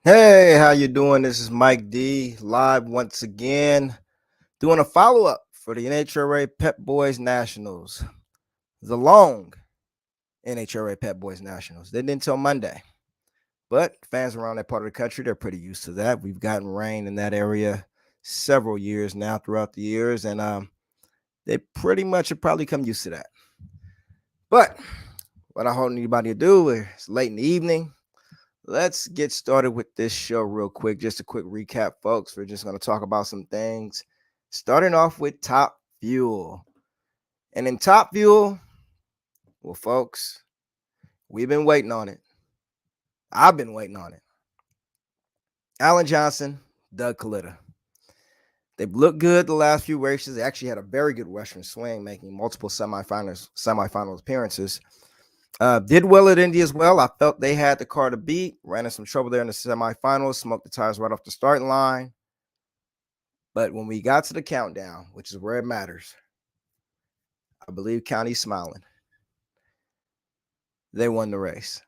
Hey, how you doing? This is Mike D, live once again, doing a follow-up for the NHRA Pep Boys Nationals. The long NHRA Pep Boys Nationals. They didn't until Monday. But fans around that part of the country, they're pretty used to that. We've gotten rain in that area several years now throughout the years, and they pretty much have probably come used to that. But what I hope anybody to do is late in the evening. Let's get started with this show real quick. Just a quick recap, folks. We're just going to talk about some things. Starting off with Top Fuel. And in Top Fuel, well, folks, we've been waiting on it. I've been waiting on it. Alan Johnson, Doug Coletta. They've looked good the last few races. They actually had a very good Western swing, making multiple semifinal appearances. Did well at Indy as well. I felt they had the car to beat. Ran into some trouble there in the semifinals. Smoked the tires right off the starting line. But when we got to the countdown, which is where it matters, I believe County's smiling. They won the race.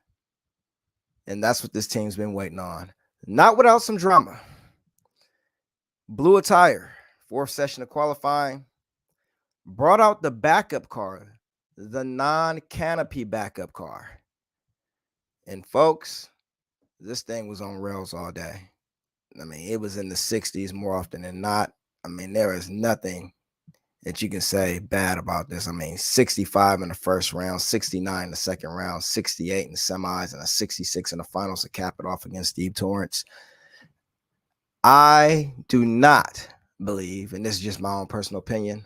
And that's what this team's been waiting on. Not without some drama. Blew a tire, fourth session of qualifying. Brought out the backup car, the non-canopy backup car. And folks, this thing was on rails all day. I mean, it was in the 60s more often than not. I mean, there is nothing that you can say bad about this. I mean, 65 in the first round, 69 in the second round, 68 in the semis, and a 66 in the finals to cap it off against Steve Torrance. I do not believe, and this is just my own personal opinion,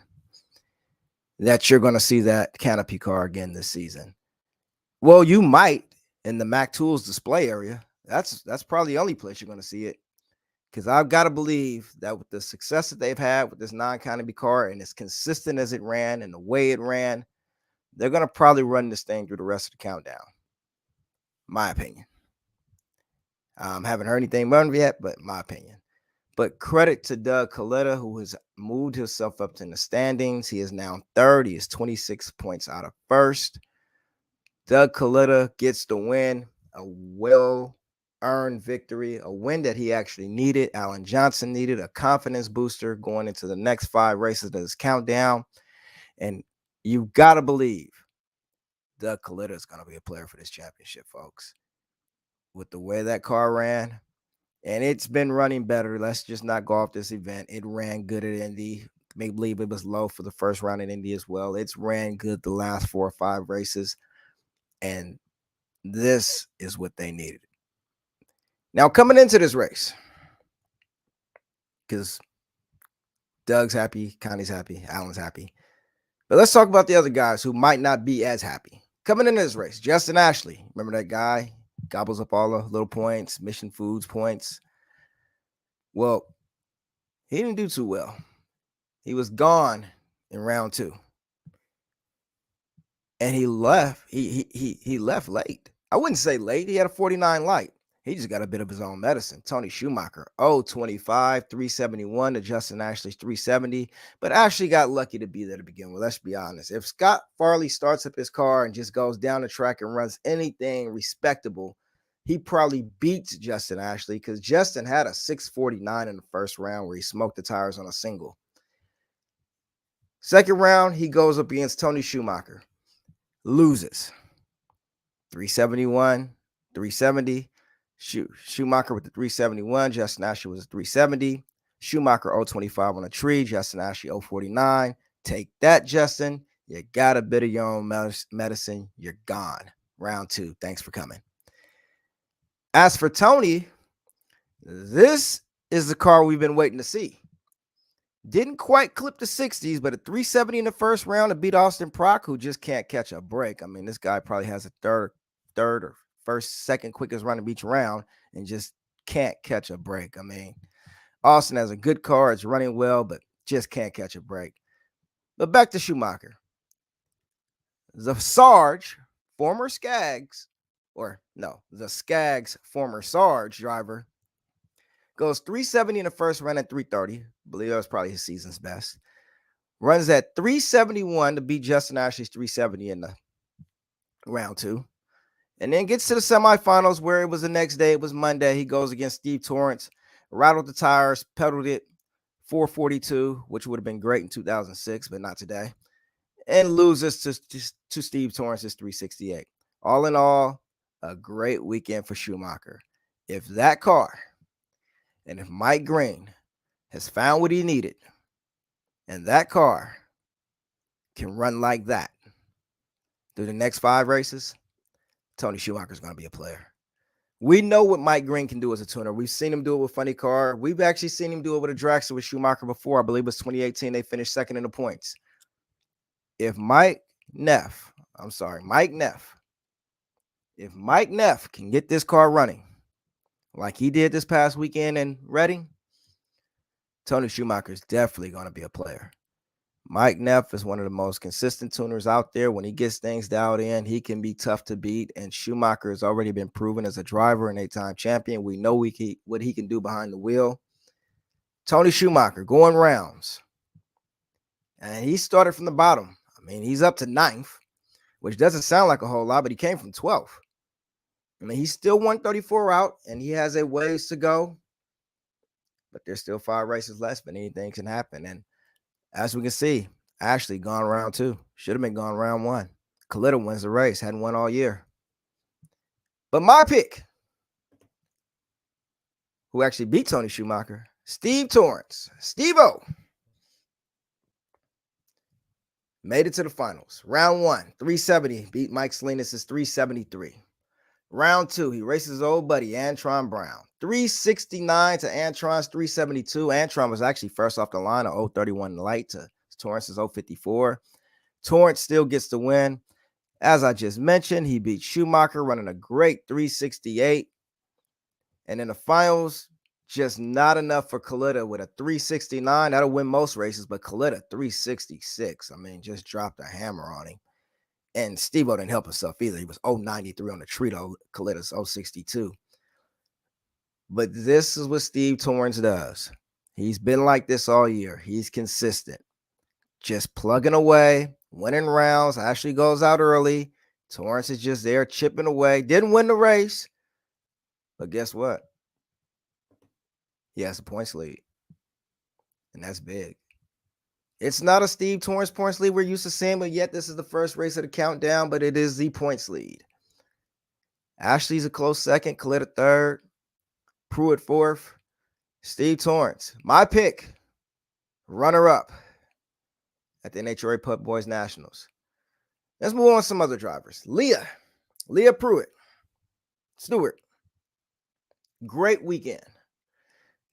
that you're going to see that canopy car again this season. Well, you might in the Mac Tools display area. That's probably the only place you're going to see it. Because I've got to believe that with the success that they've had with this non-canopy car and as consistent as it ran and the way it ran, they're going to probably run this thing through the rest of the countdown. My opinion. Haven't heard anything about it yet, but my opinion. But credit to Doug Coletta, who has moved himself up in the standings. He is now third. He is 26 points out of first. Doug Coletta gets the win, a well-earned victory, a win that he actually needed. Alan Johnson needed a confidence booster going into the next 5 races of this countdown. And you've got to believe Doug Coletta is going to be a player for this championship, folks. With the way that car ran, and it's been running better. Let's just not go off this event. It ran good at Indy. Maybe believe it was low for the first round at Indy as well. It's ran good the last 4 or 5 races. And this is what they needed. Now, coming into this race, because Doug's happy, Connie's happy, Alan's happy. But let's talk about the other guys who might not be as happy. Coming into this race, Justin Ashley. Remember that guy? Gobbles up all the little points, Mission Foods points. Well, he didn't do too well. He was gone in round 2. And he left. He left late. I wouldn't say late. He had a 49 light. He just got a bit of his own medicine. Tony Schumacher, 025, 371 to Justin Ashley's 370. But Ashley got lucky to be there to begin with. Let's be honest. If Scott Farley starts up his car and just goes down the track and runs anything respectable, he probably beats Justin Ashley because Justin had a 649 in the first round where he smoked the tires on a single. Second round, he goes up against Tony Schumacher. Loses. 371, 370. Schumacher with the 371. Justin Ashley was a 370. Schumacher 025 on a tree. Justin Ashley 049. Take that, Justin. You got a bit of your own medicine. You're gone. Round 2. Thanks for coming. As for Tony, this is the car we've been waiting to see. Didn't quite clip the 60s, but a 370 in the first round to beat Austin Prock, who just can't catch a break. I mean, this guy probably has a third or second quickest run of each round and just can't catch a break. I mean, Austin has a good car. It's running well, but just can't catch a break. But back to Schumacher. The Sarge, former Skaggs, the Skaggs former Sarge driver, goes 370 in the first run at 330. I believe that was probably his season's best. Runs at 371 to beat Justin Ashley's 370 in the round 2. And then gets to the semifinals where it was the next day. It was Monday. He goes against Steve Torrance, rattled the tires, pedaled it 442, which would have been great in 2006, but not today. And loses to Steve Torrance's 368. All in all, a great weekend for Schumacher. If that car and if Mike Green has found what he needed and that car can run like that through the next 5 races, Tony Schumacher's going to be a player. We know what Mike Green can do as a tuner. We've seen him do it with Funny Car. We've actually seen him do it with a dragster with Schumacher before. I believe it was 2018. They finished second in the points. If Mike Neff can get this car running like he did this past weekend in Reading, Tony Schumacher is definitely going to be a player. Mike Neff is one of the most consistent tuners out there. When he gets things dialed in, he can be tough to beat. And Schumacher has already been proven as a driver and 8-time champion. We know what he can do behind the wheel. Tony Schumacher going rounds. And he started from the bottom. I mean, he's up to 9th, which doesn't sound like a whole lot, but he came from 12th. I mean, he's still 134 out, and he has a ways to go. But there's still 5 races left, but anything can happen. And as we can see, Ashley gone round 2. Should have been gone round 1. Coletta wins the race. Hadn't won all year. But my pick, who actually beat Tony Schumacher, Steve Torrance. Steve-O made it to the finals. Round 1, 370. Beat Mike Salinas' 373. Round 2, he races his old buddy, Antron Brown. 369 to Antron's 372. Antron was actually first off the line, a 031 light to Torrance's 054. Torrance still gets the win. As I just mentioned, he beat Schumacher running a great 368. And in the finals, just not enough for Coletta with a 369. That'll win most races, but Coletta 366. I mean, just dropped a hammer on him. And Steve-O didn't help himself either. He was 093 on the Trito. Coletta's 062. But this is what Steve Torrance does. He's been like this all year. He's consistent. Just plugging away, winning rounds. Ashley goes out early. Torrance is just there chipping away. Didn't win the race. But guess what? He has a points lead. And that's big. It's not a Steve Torrance points lead we're used to seeing, but yet this is the first race of the countdown, but it is the points lead. Ashley's a close second, Coletta third, Pruitt fourth, Steve Torrance. My pick, runner-up at the NHRA Pep Boys Nationals. Let's move on to some other drivers. Leah Pruitt, Stewart. Great weekend.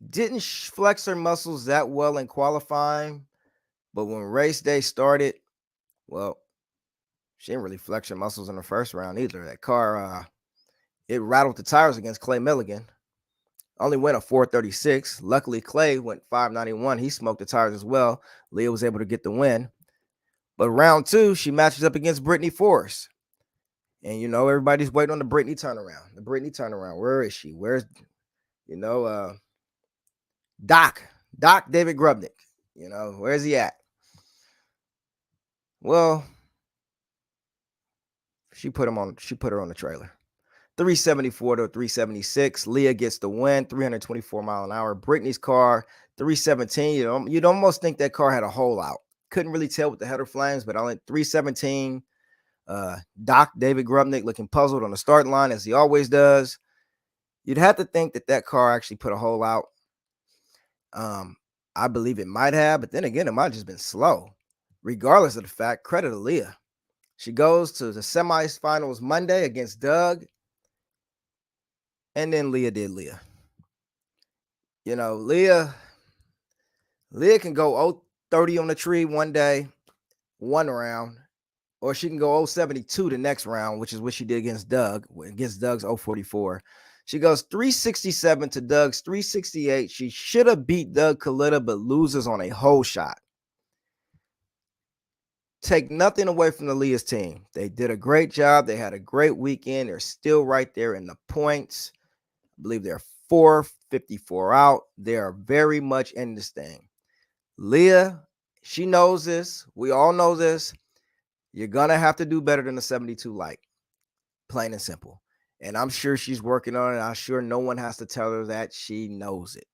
Didn't flex her muscles that well in qualifying, but when race day started, well, she didn't really flex her muscles in the first round either. That car, it rattled the tires against Clay Milligan. Only went a 436. Luckily, Clay went 591. He smoked the tires as well. Leah was able to get the win. But round 2, she matches up against Brittany Forrest. And, you know, everybody's waiting on the Brittany turnaround. The Brittany turnaround. Where is she? Where's, Doc David Grubnick? You know, where's he at? Well, she put her on the trailer. 374 to 376. Leah gets the win, 324 mile an hour. Brittany's car, 317. You'd almost think that car had a hole out. Couldn't really tell with the header flames, but only 317. Doc David Grubnick looking puzzled on the starting line as he always does. You'd have to think that car actually put a hole out. I believe it might have, but then again, it might have just been slow. Regardless of the fact, credit to Leah. She goes to the semifinals Monday against Doug. And then Leah did Leah. You know, Leah can go 030 on the tree one day, one round, or she can go 072 the next round, which is what she did against Doug's 044. She goes 367 to Doug's 368. She should have beat Doug Coletta, but loses on a hole shot. Take nothing away from the Leah's team. They did a great job. They had a great weekend. They're still right there in the points. I believe they're 454 out. They are very much in this thing. Leah, she knows this. We all know this. You're going to have to do better than the 72 light. plain and simple. And I'm sure she's working on it. I'm sure no one has to tell her that. She knows it.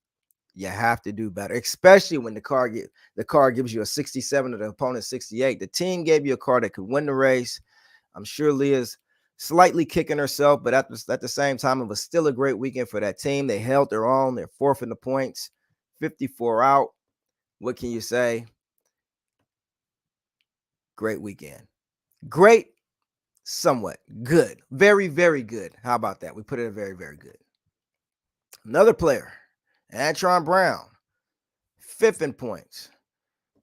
You have to do better, especially when the car gives you a 67 and the opponent 68. The team gave you a car that could win the race. I'm sure Leah's slightly kicking herself, but at the same time, it was still a great weekend for that team. They held their own. They're fourth in the points, 54 out. What can you say? Great weekend. Great, somewhat good. Very, very good. How about that? We put it at very, very good. Another player, Antron Brown, fifth in points.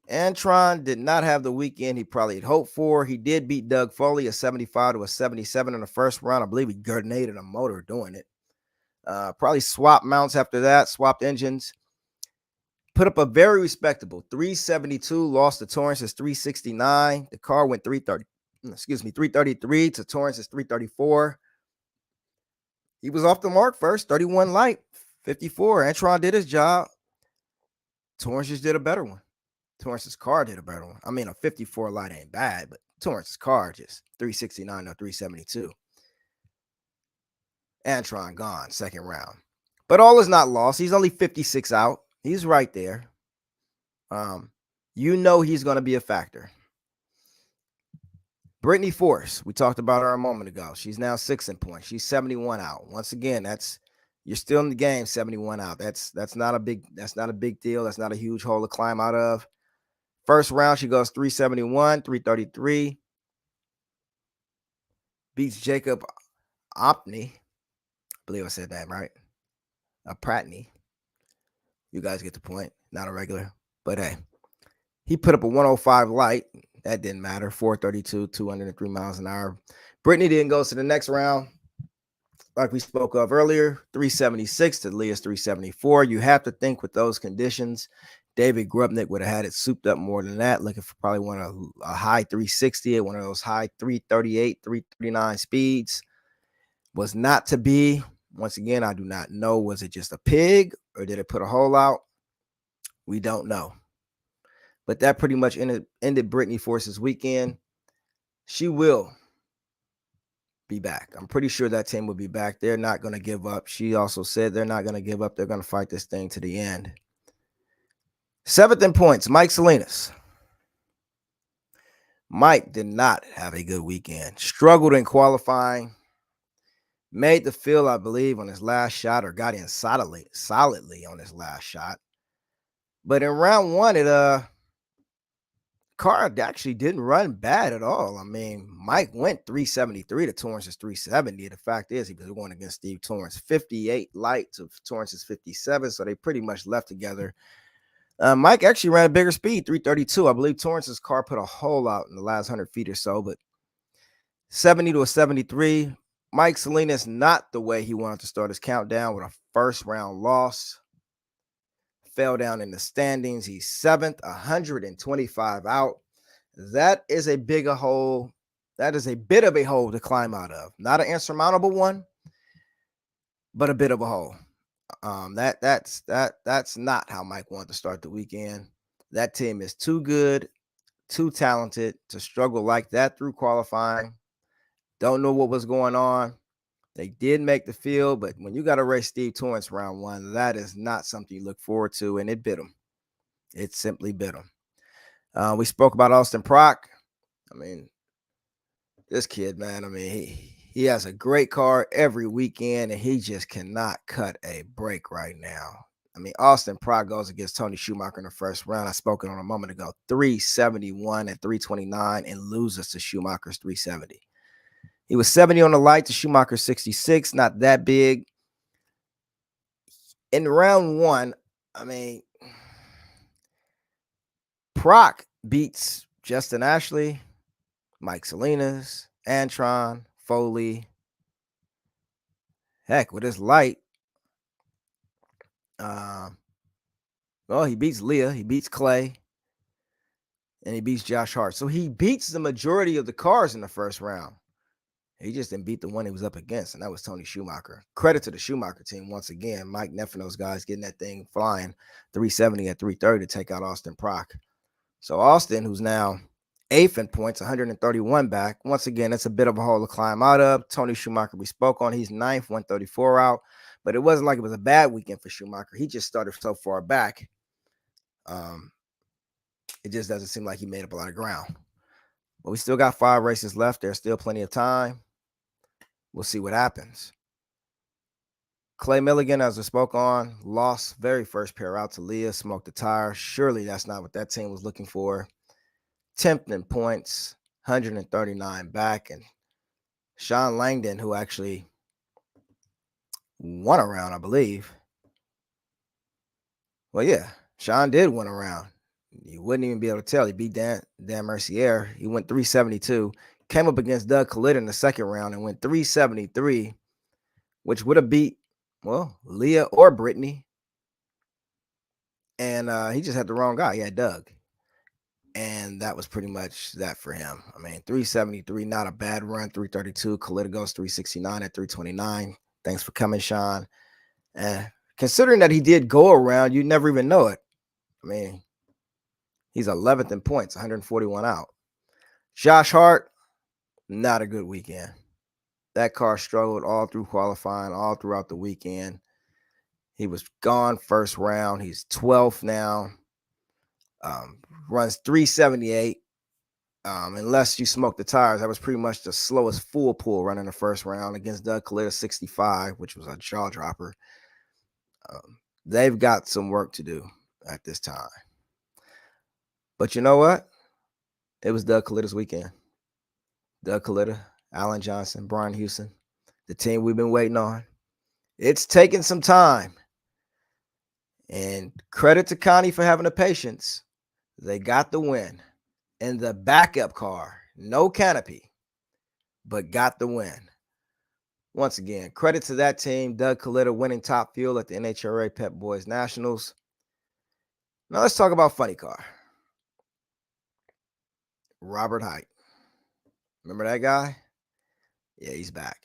Antron did not have the weekend he probably had hoped for. He did beat Doug Foley, a 75 to a 77 in the first round. I believe he grenaded a motor doing it. Probably swapped mounts after that, swapped engines. Put up a very respectable 372, lost to Torrance's 369. The car went 333 to Torrance's 334. He was off the mark first, 31 light, 54. Antron did his job. Torrance just did a better one. Torrance's car did a better one. I mean, a 54 light ain't bad, but Torrance's car just 369 or 372. Antron gone, second round. But all is not lost. He's only 56 out. He's right there. You know he's going to be a factor. Brittany Force, we talked about her a moment ago. She's now 6 in points. She's 71 out. Once again, you're still in the game, 71 out. That's not a big deal. That's not a huge hole to climb out of. First round, she goes 371, 333. Beats Jacob Opney. I believe I said that right. Pratney. You guys get the point. Not a regular. But hey, he put up a 105 light. That didn't matter. 432, 203 miles an hour. Brittany then goes to the next round. Like we spoke of earlier, 376 to Leah's 374. You have to think with those conditions, David Grubnick would have had it souped up more than that, looking for probably a high 360 at one of those high 338, 339 speeds. Was not to be. Once again, I do not know. Was it just a pig or did it put a hole out? We don't know. But that pretty much ended Brittany Force's weekend. She will be back. I'm pretty sure that team will be back. They're not going to give up. She also said they're not going to give up. They're going to fight this thing to the end. Seventh in points, Mike Salinas. Mike did not have a good weekend. Struggled in qualifying. Made the field, I believe, on his last shot, or got in solidly on his last shot. But in round one, car actually didn't run bad at all. I mean, Mike went 373 to Torrance's 370. The fact is, he was going against Steve Torrance, 58 light to Torrance's 57. So they pretty much left together. Mike actually ran a bigger speed, 332. I believe Torrance's car put a hole out in the last 100 feet or so, but 70 to a 73. Mike Salinas, not the way he wanted to start his countdown, with a first round loss. Fell down in the standings. He's 7th, 125 out. That is a bigger hole. That is a bit of a hole to climb out of. Not an insurmountable one, but a bit of a hole. That's not how Mike wanted to start the weekend. That team is too good, too talented to struggle like that through qualifying. Don't know what was going on. They did make the field, but when you got to race Steve Torrance round one, that is not something you look forward to, and it bit him. It simply bit him. We spoke about Austin Prock. I mean, this kid, man, I mean, he has a great car every weekend, and he just cannot cut a break right now. I mean, Austin Prock goes against Tony Schumacher in the first round. I spoke on a moment ago, 371 and 329, and loses to Schumacher's 370. He was 70 on the light to Schumacher 66, not that big. In round one, I mean, Prock beats Justin Ashley, Mike Salinas, Antron, Foley. Heck, with his light. He beats Leah, he beats Clay, and he beats Josh Hart. So he beats the majority of the cars in the first round. He just didn't beat the one he was up against, and that was Tony Schumacher. Credit to the Schumacher team once again. Mike Neff and those guys getting that thing flying 370 at 330 to take out Austin Prock. So Austin, who's now 8th in points, 131 back. Once again, it's a bit of a hole to climb out of. Tony Schumacher, we spoke on. He's 9th, 134 out. But it wasn't like it was a bad weekend for Schumacher. He just started so far back. It just doesn't seem like he made up a lot of ground. But we still got 5 races left. There's still plenty of time. We'll see what happens. Clay Milligan, as we spoke on, lost very first pair out to Leah, smoked the tire. Surely that's not what that team was looking for. 10th in points, 139 back. And Sean Langdon, who actually won a round, I believe. Well, yeah, Sean did win a round. You wouldn't even be able to tell. He beat Dan Mercier. He went 372. Came up against Doug Collita in the second round and went 373, which would have beat, well, Leah or Brittany. And he just had the wrong guy. He had Doug. And that was pretty much that for him. I mean, 373, not a bad run. 332. Collita goes 369 at 329. Thanks for coming, Sean. And considering that he did go around, you never even know it. I mean, he's 11th in points, 141 out. Josh Hart, not a good weekend. That car struggled all through qualifying, all throughout the weekend. He was gone first round. He's 12th now. Runs 378. Unless you smoke the tires, that was pretty much the slowest full pull running the first round against Doug Collita 65, which was a jaw dropper. They've got some work to do at this time. But you know what? It was Doug Collita's weekend. Doug Collita, Alan Johnson, Brian Houston, the team we've been waiting on. It's taken some time. And credit to Connie for having the patience. They got the win. In the backup car, no canopy, but got the win. Once again, credit to that team. Doug Collita winning top fuel at the NHRA Pep Boys Nationals. Now let's talk about funny car. Robert Hight. Remember that guy? Yeah, he's back.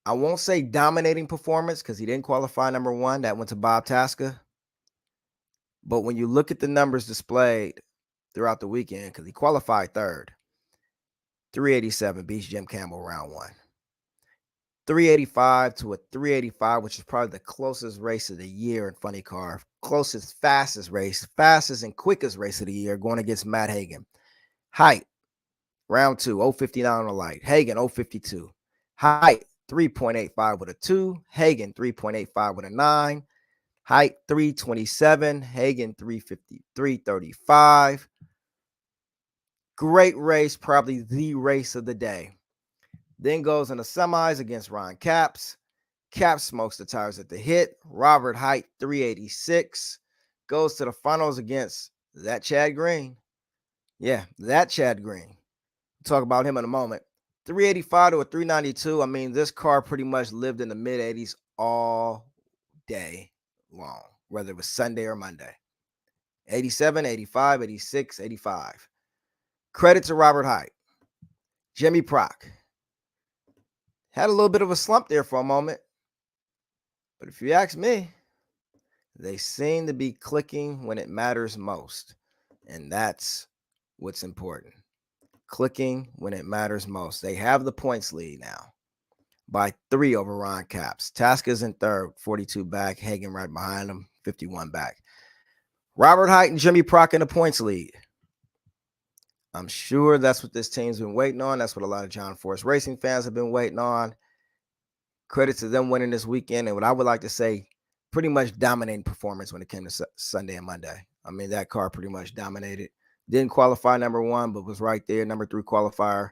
I won't say dominating performance because he didn't qualify number 1. That went to Bob Tasca. But when you look at the numbers displayed throughout the weekend, because he qualified 3rd, 387 beats Jim Campbell round 1. 385 to a 385, which is probably the closest race of the year in funny car. Closest, fastest race, fastest and quickest race of the year, going against Matt Hagan. Height, round 2, 059 on the light. Hagan, 052. Height, 3.85 with a 2. Hagan, 3.85 with a 9. Height, 327. Hagan, 350, 335. Great race, probably the race of the day. Then goes in the semis against Ron Capps. Capps smokes the tires at the hit. Robert Hight, 386. Goes to the finals against that Chad Green. Yeah, that Chad Green. We'll talk about him in a moment. 385 to a 392. I mean, this car pretty much lived in the mid-80s all day long, whether it was Sunday or Monday. 87, 85, 86, 85. Credit to Robert Hight. Jimmy Prock had a little bit of a slump there for a moment. But if you ask me, they seem to be clicking when it matters most. And that's what's important. Clicking when it matters most. They have the points lead now by 3 over Ron Capps. Tasca's in 3rd, 42 back. Hagan right behind him, 51 back. Robert Hight and Jimmy Prock in the points lead. I'm sure that's what this team's been waiting on. That's what a lot of John Force Racing fans have been waiting on. Credit to them winning this weekend. And what I would like to say, pretty much dominating performance when it came to Sunday and Monday. I mean, that car pretty much dominated. Didn't qualify number 1, but was right there. Number 3 qualifier.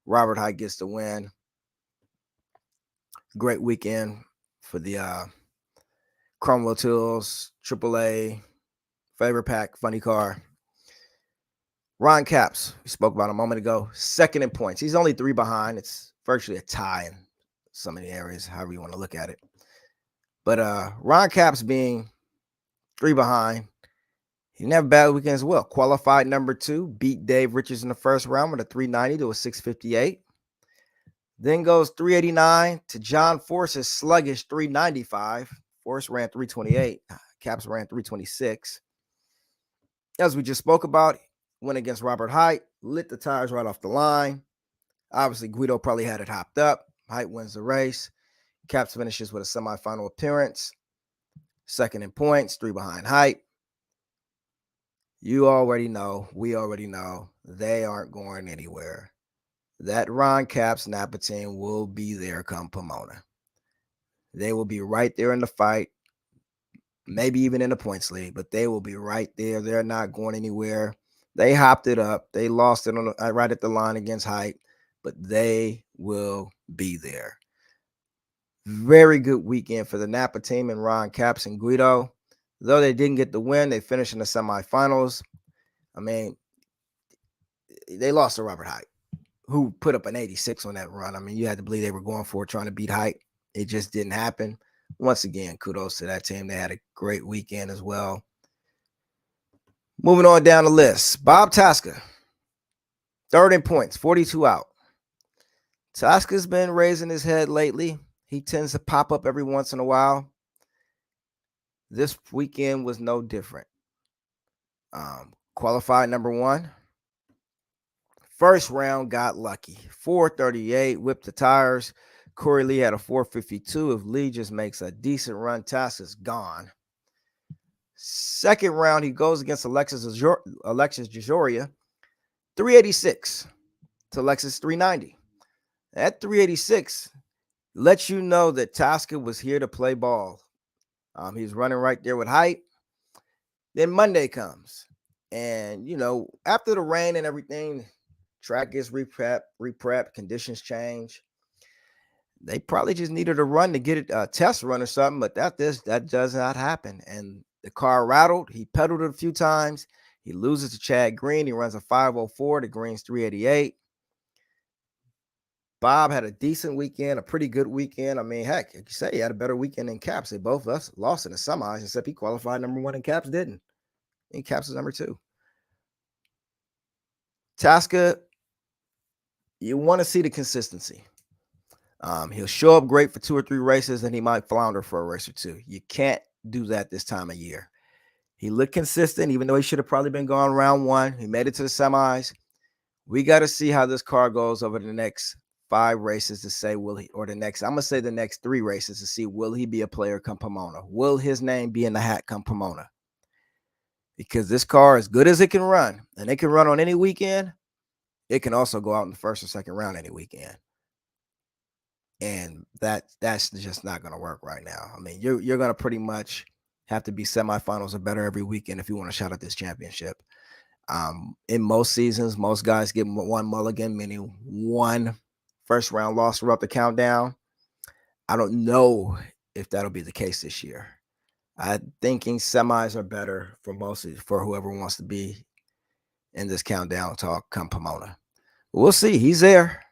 Robert Hight gets the win. Great weekend for the Cromwell Tools, AAA, Favorite Pack, funny car. Ron Capps, we spoke about a moment ago, 2nd in points. He's only 3 behind. It's virtually a tie in some of the areas, however you want to look at it. But Ron Capps being 3 behind, he didn't have a bad weekend as well. Qualified number 2, beat Dave Richards in the first round with a 390 to a 658. Then goes 389 to John Force's sluggish 395. Force ran 328. Capps ran 326. As we just spoke about, went against Robert Height, lit the tires right off the line. Obviously, Guido probably had it hopped up. Height wins the race. Caps finishes with a semifinal appearance. Second in points, 3 behind Height. You already know, we already know, they aren't going anywhere. That Ron Capps Napa team will be there come Pomona. They will be right there in the fight, maybe even in the points lead, but they will be right there. They're not going anywhere. They hopped it up. They lost it on right at the line against Height, but they will be there. Very good weekend for the Napa team and Ron Capps and Guido. Though they didn't get the win, they finished in the semifinals. I mean, they lost to Robert Height, who put up an 86 on that run. I mean, you had to believe they were going for it, trying to beat Height. It just didn't happen. Once again, kudos to that team. They had a great weekend as well. Moving on down the list, Bob Tasca, third in points, 42 out. Tasca's been raising his head lately. He tends to pop up every once in a while. This weekend was no different. Qualified number 1. First round, got lucky. 438, whipped the tires. Corey Lee had a 452. If Lee just makes a decent run, Tasca's gone. Second round, he goes against Alexis Jajoria, 386 to Alexis 390. At 386, lets you know that Tasca was here to play ball. He's running right there with Height. Then Monday comes. And, after the rain and everything, track gets reprep, conditions change. They probably just needed a run to get it a test run or something, but that does not happen. And the car rattled. He pedaled it a few times. He loses to Chad Green. He runs a 504 to Green's 388. Bob had a decent weekend, a pretty good weekend. I mean, heck, you say he had a better weekend than Capps. They both lost in the semis, except he qualified number 1 and Capps didn't. And Capps is number 2. Tasca, you want to see the consistency. He'll show up great for 2 or 3 races, and he might flounder for a race or 2. You can't do that this time of year. He looked consistent, even though he should have probably been gone round 1. He made it to the semis. We got to see how this car goes over the next 5 races to say, will he, or the next 3 races to see, will he be a player come Pomona? Will his name be in the hat come Pomona? Because this car, as good as it can run, and it can run on any weekend, it can also go out in the first or second round any weekend. And that's just not going to work right now. I mean, you're going to pretty much have to be semifinals or better every weekend if you want to shot at this championship. In most seasons, most guys get 1 mulligan, meaning 1 first round loss throughout the countdown. I don't know if that'll be the case this year. I'm thinking semis are better for whoever wants to be in this countdown talk come Pomona. We'll see. He's there.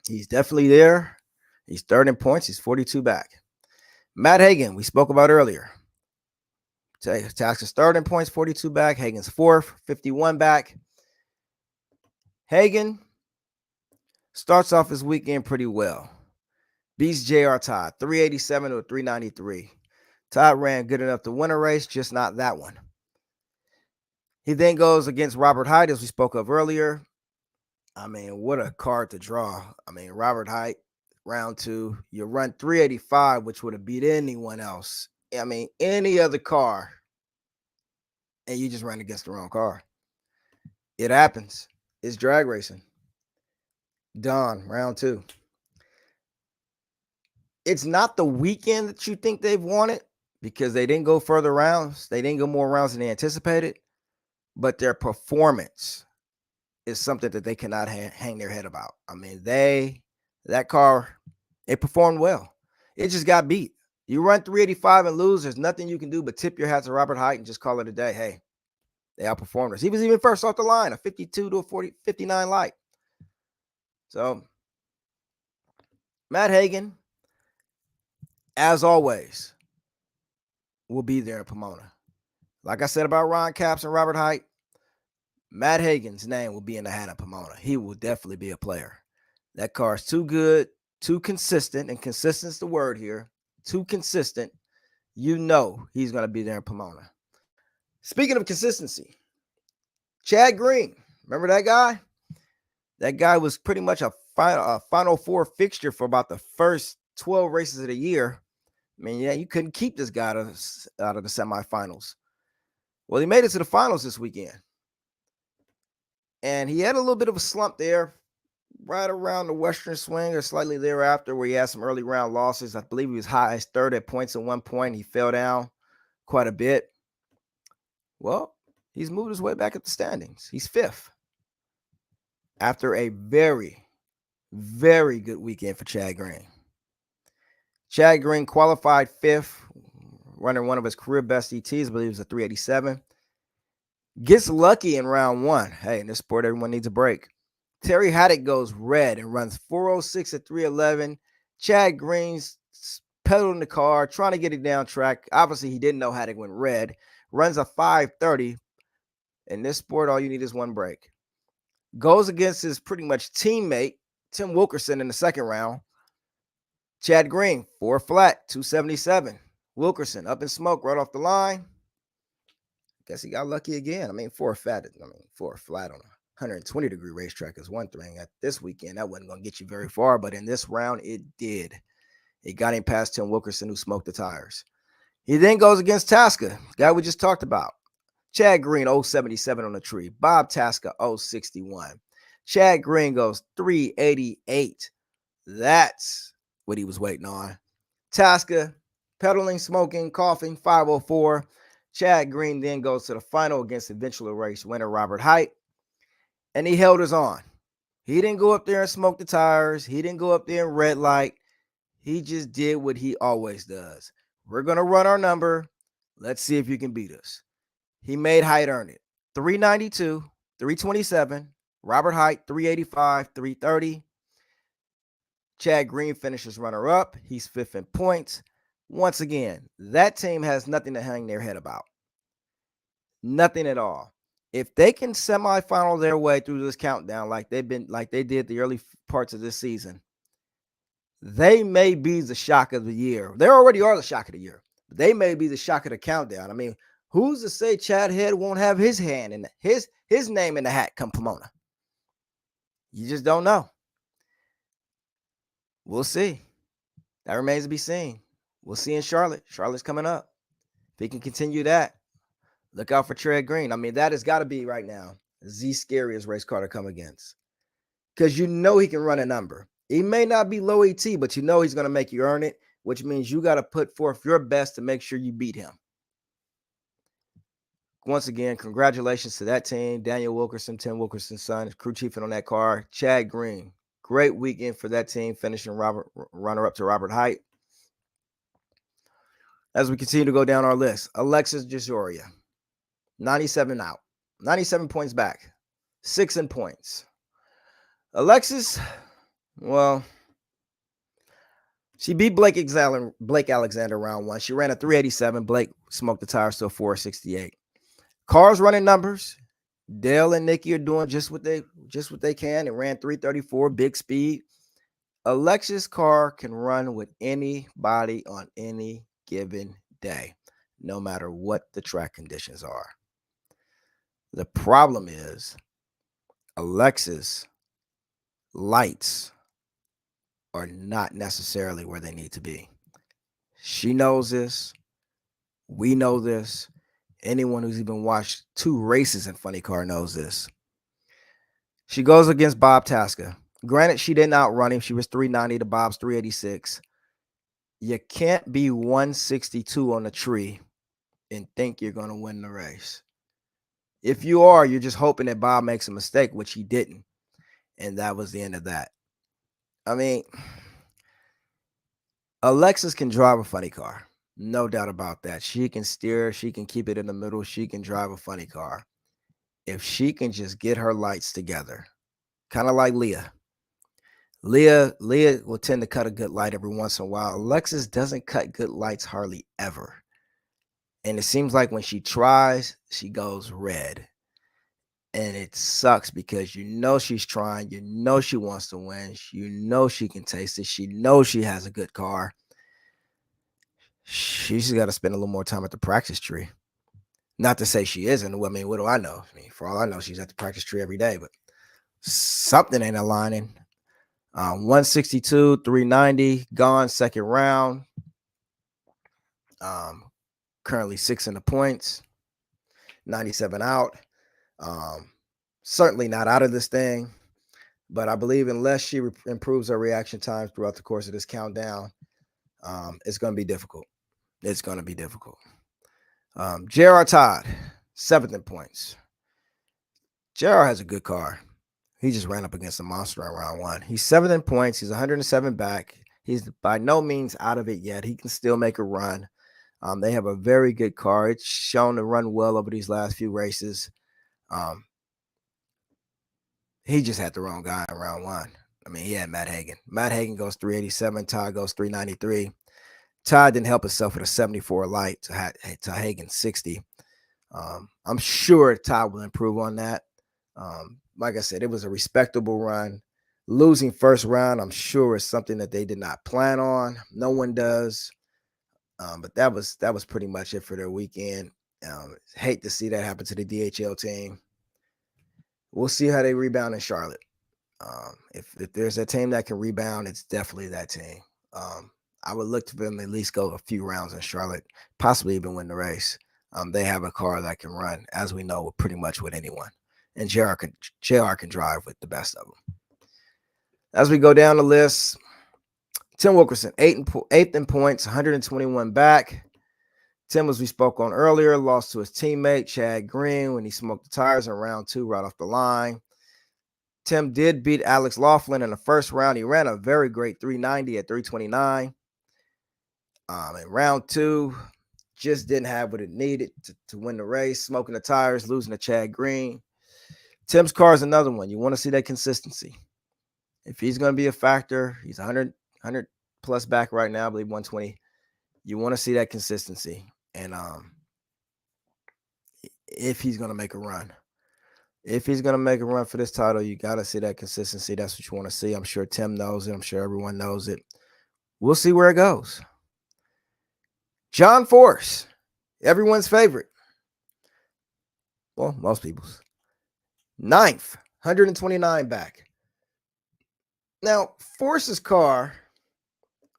He's definitely there. He's third in points. He's 42 back. Matt Hagan, we spoke about earlier. Tasca's third in points, 42 back. Hagan's fourth, 51 back. Hagan starts off his weekend pretty well. Beats J.R. Todd, 387 to 393. Todd ran good enough to win a race, just not that one. He then goes against Robert Height, as we spoke of earlier. I mean, what a card to draw. I mean, Robert Height, round 2, you run 385, which would have beat anyone else. I mean, any other car, and you just ran against the wrong car. It happens. It's drag racing. Done, round 2. It's not the weekend that you think they've wanted because they didn't go further rounds. They didn't go more rounds than they anticipated, but their performance is something that they cannot hang their head about. I mean, that car, it performed well. It just got beat. You run 385 and lose, there's nothing you can do but tip your hat to Robert Height and just call it a day. Hey, they outperformed us. He was even first off the line, a 52 to a 59 light. So, Matt Hagan, as always, will be there in Pomona. Like I said about Ron Capps and Robert Height, Matt Hagan's name will be in the hat of Pomona. He will definitely be a player. That car is too good, too consistent, and consistent's the word here. Too consistent. You know he's going to be there in Pomona. Speaking of consistency, Chad Green, remember that guy? That guy was pretty much a Final Four fixture for about the first 12 races of the year. I mean, yeah, you couldn't keep this guy out of the semifinals. Well, he made it to the finals this weekend. And he had a little bit of a slump there right around the Western swing or slightly thereafter, where he had some early round losses. I believe he was high as third at points at one point. He fell down quite a bit. Well, he's moved his way back up the standings. He's fifth after a very, very good weekend for Chad Green. Chad Green qualified fifth, running one of his career best ETs. I believe it was a 387. Gets lucky in round one. Hey, in this sport, everyone needs a break. Terry Haddock goes red and runs 406 at 311. Chad Green's pedaling the car, trying to get it down track. Obviously, he didn't know Haddock went red. Runs a 530. In this sport, all you need is one break. Goes against his pretty much teammate, Tim Wilkerson, in the second round. Chad Green, 4 flat, 277. Wilkerson up in smoke right off the line. Guess he got lucky again. I mean, 4 flat on a 120-degree racetrack is one thing. At this weekend, that wasn't going to get you very far, but in this round, it did. It got him past Tim Wilkerson, who smoked the tires. He then goes against Tasca, the guy we just talked about. Chad Green, 077 on the tree. Bob Tasca, 061. Chad Green goes 388. That's what he was waiting on. Tasca, pedaling, smoking, coughing, 504. Chad Green then goes to the final against eventual race winner Robert Hight, and he held his on. He didn't go up there and smoke the tires. He didn't go up there and red light. He just did what he always does. We're going to run our number. Let's see if you can beat us. He made Hight earn it. 392, 327. Robert Hight, 385, 330. Chad Green finishes runner-up. He's fifth in points. Once again, that team has nothing to hang their head about. Nothing at all. If they can semifinal their way through this countdown like they did the early parts of this season, they may be the shock of the year. They already are the shock of the year. They may be the shock of the countdown. I mean, who's to say Chad Head won't have his hand in his name in the hat come Pomona? You just don't know. We'll see. That remains to be seen. We'll see in Charlotte. Charlotte's coming up. If he can continue that, look out for Chad Green. I mean, that has got to be right now the scariest race car to come against. Because you know he can run a number. He may not be low ET, but you know he's going to make you earn it, which means you got to put forth your best to make sure you beat him. Once again, congratulations to that team. Daniel Wilkerson, Tim Wilkerson's son, crew chiefing on that car. Chad Green, great weekend for that team, finishing runner-up to Robert Hight. As we continue to go down our list, Alexis Jojoria, 97 out, 97 points back, 6 in points. Alexis, well, she beat Blake Alexander round one. She ran a 387. Blake smoked the tires to a 468. Cars running numbers. Dale and Nikki are doing just what they can. It ran 334, big speed. Alexis' car can run with anybody on any given day, no matter what the track conditions are. The problem is Alexis' lights are not necessarily where they need to be. She knows this. We know this. Anyone who's even watched 2 races in Funny Car knows this. She goes against Bob Tasca. Granted, she didn't outrun him. She was 390 to Bob's 386. You can't be 162 on the tree and think you're going to win the race. If you are, you're just hoping that Bob makes a mistake, which he didn't. And that was the end of that. I mean, Alexis can drive a funny car. No doubt about that. She can steer. She can keep it in the middle. She can drive a funny car. If she can just get her lights together, kind of like Leah. Leah will tend to cut a good light every once in a while. Alexis doesn't cut good lights hardly ever. And it seems like when she tries, she goes red. And it sucks because you know she's trying. You know she wants to win. You know she can taste it. She knows she has a good car. She's got to spend a little more time at the practice tree. Not to say she isn't. I mean, what do I know? I mean, for all I know, she's at the practice tree every day, but something ain't aligning. 162, 390, gone second round. Currently 6 in the points, 97 out. Certainly not out of this thing, but I believe unless she improves her reaction times throughout the course of this countdown, it's going to be difficult. It's going to be difficult. J.R. Todd, 7th in points. J.R. has a good car. He just ran up against a monster in round 1. He's 7th in points. He's 107 back. He's by no means out of it yet. He can still make a run. They have a very good car. It's shown to run well over these last few races. He just had the wrong guy in round 1. I mean, he had Matt Hagan. Matt Hagan goes 387. Todd goes 393. Todd didn't help himself with a 74 light to Hagan's 60. I'm sure Todd will improve on that. Like I said, it was a respectable run. Losing first round, I'm sure, is something that they did not plan on. No one does. But that was pretty much it for their weekend. Hate to see that happen to the DHL team. We'll see how they rebound in Charlotte. If there's a team that can rebound, it's definitely that team. I would look to them to at least go a few rounds in Charlotte, possibly even win the race. They have a car that can run, as we know, pretty much with anyone. And JR can drive with the best of them. As we go down the list, Tim Wilkerson, 8th in points, 121 back. Tim, as we spoke on earlier, lost to his teammate, Chad Green, when he smoked the tires in round 2 right off the line. Tim did beat Alex Laughlin in the first round. He ran a very great 390 at 329. In round 2, just didn't have what it needed to win the race, smoking the tires, losing to Chad Green. Tim's car is another one. You want to see that consistency. If he's going to be a factor, he's 100 plus back right now, I believe 120. You want to see that consistency. And if he's going to make a run. If he's going to make a run for this title, you got to see that consistency. That's what you want to see. I'm sure Tim knows it. I'm sure everyone knows it. We'll see where it goes. John Force, everyone's favorite. Well, most people's. 9th, 129 back. Now, Force's car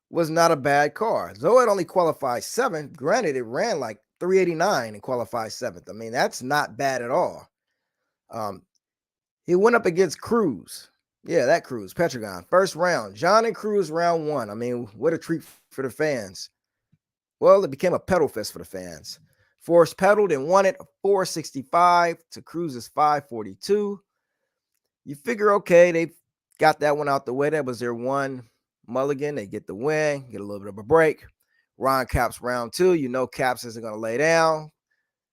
was not a bad car. Though it only qualified 7th, granted, it ran like 389 and qualified 7th. I mean, that's not bad at all. He went up against Cruz. Yeah, that Cruz, Petragon. First round. John and Cruz round 1. I mean, what a treat for the fans. Well, it became a pedal fest for the fans. Force pedaled and won it 465 to Cruz's 542. You figure, okay, they got that one out the way. That was their one mulligan. They get the win, get a little bit of a break. Ron Capps round 2. You know Capps isn't going to lay down.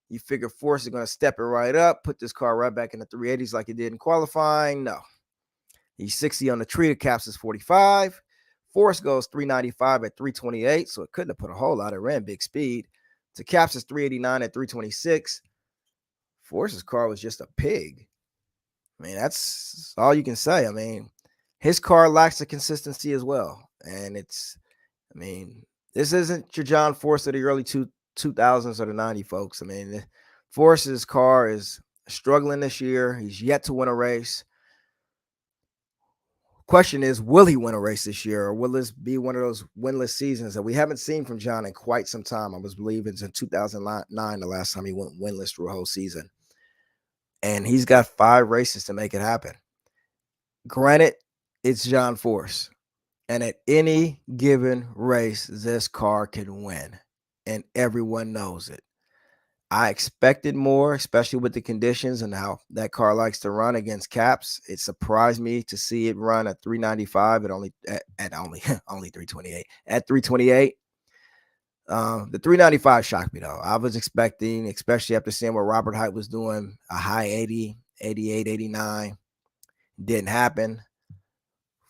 You figure Force is going to step it right up, put this car right back in the 380s like he did in qualifying. No. He's 60 on the tree. Capps is 45. Force goes 395 at 328, so it couldn't have put a whole lot. It ran big speed. To Capps is 389 at 326. Force's car was just a pig. I mean, that's all you can say. I mean, his car lacks the consistency as well. And this isn't your John Force of the early 2000s or the 90s, folks. I mean, Force's car is struggling this year. He's yet to win a race. Question is, will he win a race this year, or will this be one of those winless seasons that we haven't seen from John in quite some time? I was believing it's in 2009 the last time he went winless through a whole season. And he's got 5 races to make it happen. Granted, it's John Force. And at any given race, this car can win. And everyone knows it. I expected more, especially with the conditions and how that car likes to run against Capps. It surprised me to see it run at 395 at only 328. At 328. The 395 shocked me though. I was expecting, especially after seeing what Robert Height was doing, a high 80, 88, 89. Didn't happen.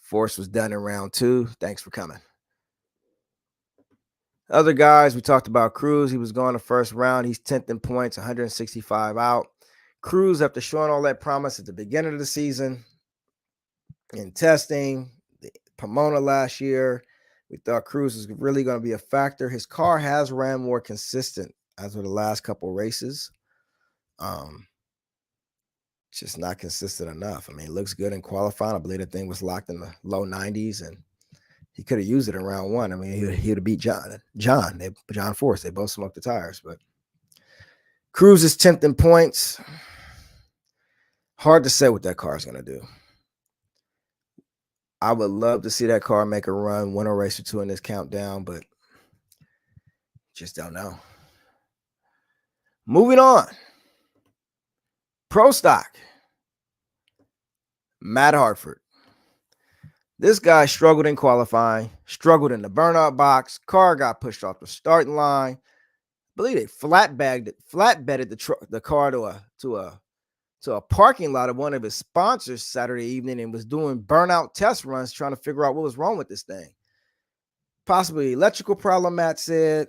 Force was done in round 2. Thanks for coming. Other guys, we talked about Cruz. He was going the first round. He's 10th in points, 165 out. Cruz, after showing all that promise at the beginning of the season in testing, Pomona last year, we thought Cruz was really going to be a factor. His car has ran more consistent as of the last couple races. Just not consistent enough. I mean, it looks good in qualifying. I believe the thing was locked in the low 90s, and he could have used it in round one. I mean, he would have beat John Force. They both smoked the tires, but Cruz is 10th in points. Hard to say what that car is going to do. I would love to see that car make a run, win a race or two in this countdown, but just don't know. Moving on. Pro stock. Matt Hartford. This guy struggled in qualifying, struggled in the burnout box. Car got pushed off the starting line. I believe they flatbedded the car to a parking lot of one of his sponsors Saturday evening and was doing burnout test runs trying to figure out what was wrong with this thing. Possibly electrical problem, Matt said.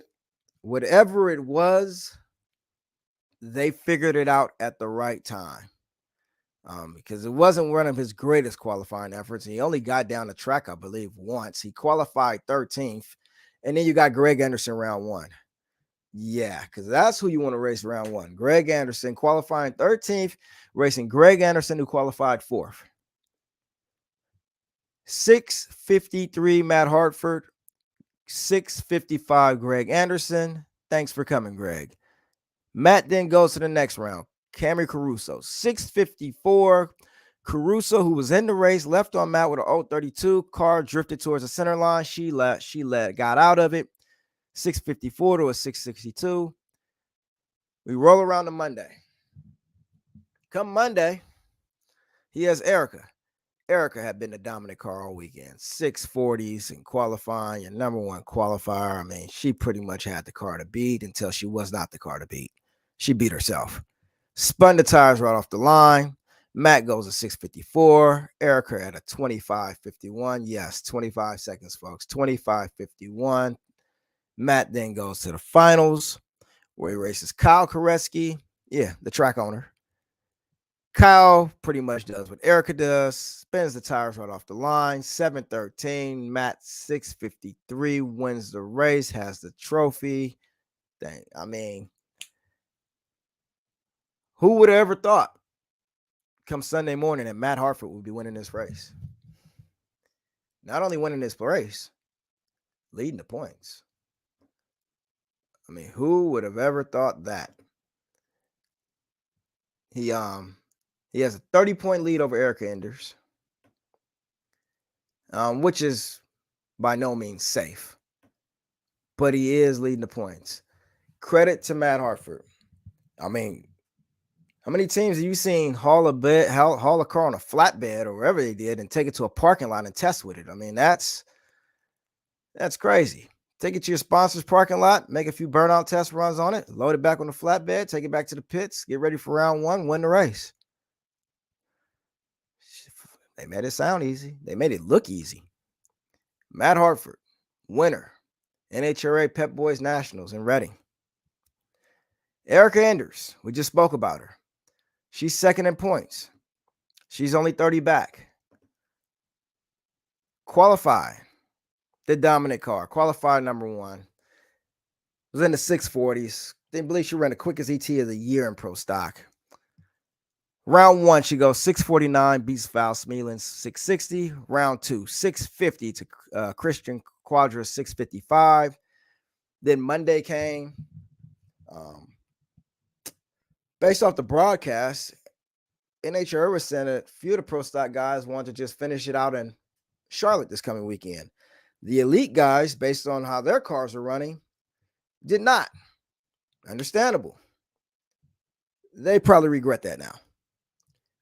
Whatever it was, they figured it out at the right time. Because it wasn't one of his greatest qualifying efforts. He only got down the track, I believe, once. He qualified 13th. And then you got Greg Anderson round one. Yeah, because that's who you want to race round one. Greg Anderson qualifying 13th, racing Greg Anderson, who qualified 4th. 6:53 Matt Hartford, 6:55 Greg Anderson. Thanks for coming, Greg. Matt then goes to the next round. Camry Caruso, 6:54. Caruso, who was in the race, left on Matt with an 032. Car drifted towards the center line. She got out of it. 6:54 to a 6:62. We roll around to Monday. Come Monday, he has Erica. Erica had been the dominant car all weekend. 640s in qualifying, your number one qualifier. I mean, she pretty much had the car to beat until she was not the car to beat. She beat herself. Spun the tires right off the line. Matt goes to 6:54. Erica at a 25:51. Yes, 25 seconds, folks. 25:51. Matt then goes to the finals where he races Kyle Koreski. Yeah, the track owner. Kyle pretty much does what Erica does. Spins the tires right off the line. 7:13. Matt 6:53 wins the race, has the trophy. Dang, I mean, who would have ever thought come Sunday morning that Matt Hartford would be winning this race? Not only winning this race, leading the points. I mean, who would have ever thought that? He has a 30-point lead over Erica Enders, which is by no means safe, but he is leading the points. Credit to Matt Hartford. I mean, how many teams have you seen haul a car on a flatbed or wherever they did and take it to a parking lot and test with it? I mean, that's crazy. Take it to your sponsor's parking lot, make a few burnout test runs on it, load it back on the flatbed, take it back to the pits, get ready for round one, win the race. They made it sound easy. They made it look easy. Matt Hartford, winner, NHRA Pep Boys Nationals in Reading. Erica Enders, we just spoke about her. She's second in points. She's only 30 back. Qualified, the dominant car. Qualified number one. Was in the 640s. Didn't believe she ran the quickest ET of the year in pro stock. Round one, she goes 6:49, beats Val Smealin's 6:60. Round two, 6:50 to Christian Quadra's 6:55. Then Monday came. Based off the broadcast, NHRA sent a few of the pro stock guys wanted to just finish it out in Charlotte this coming weekend. The elite guys, based on how their cars are running, did not. Understandable. They probably regret that now.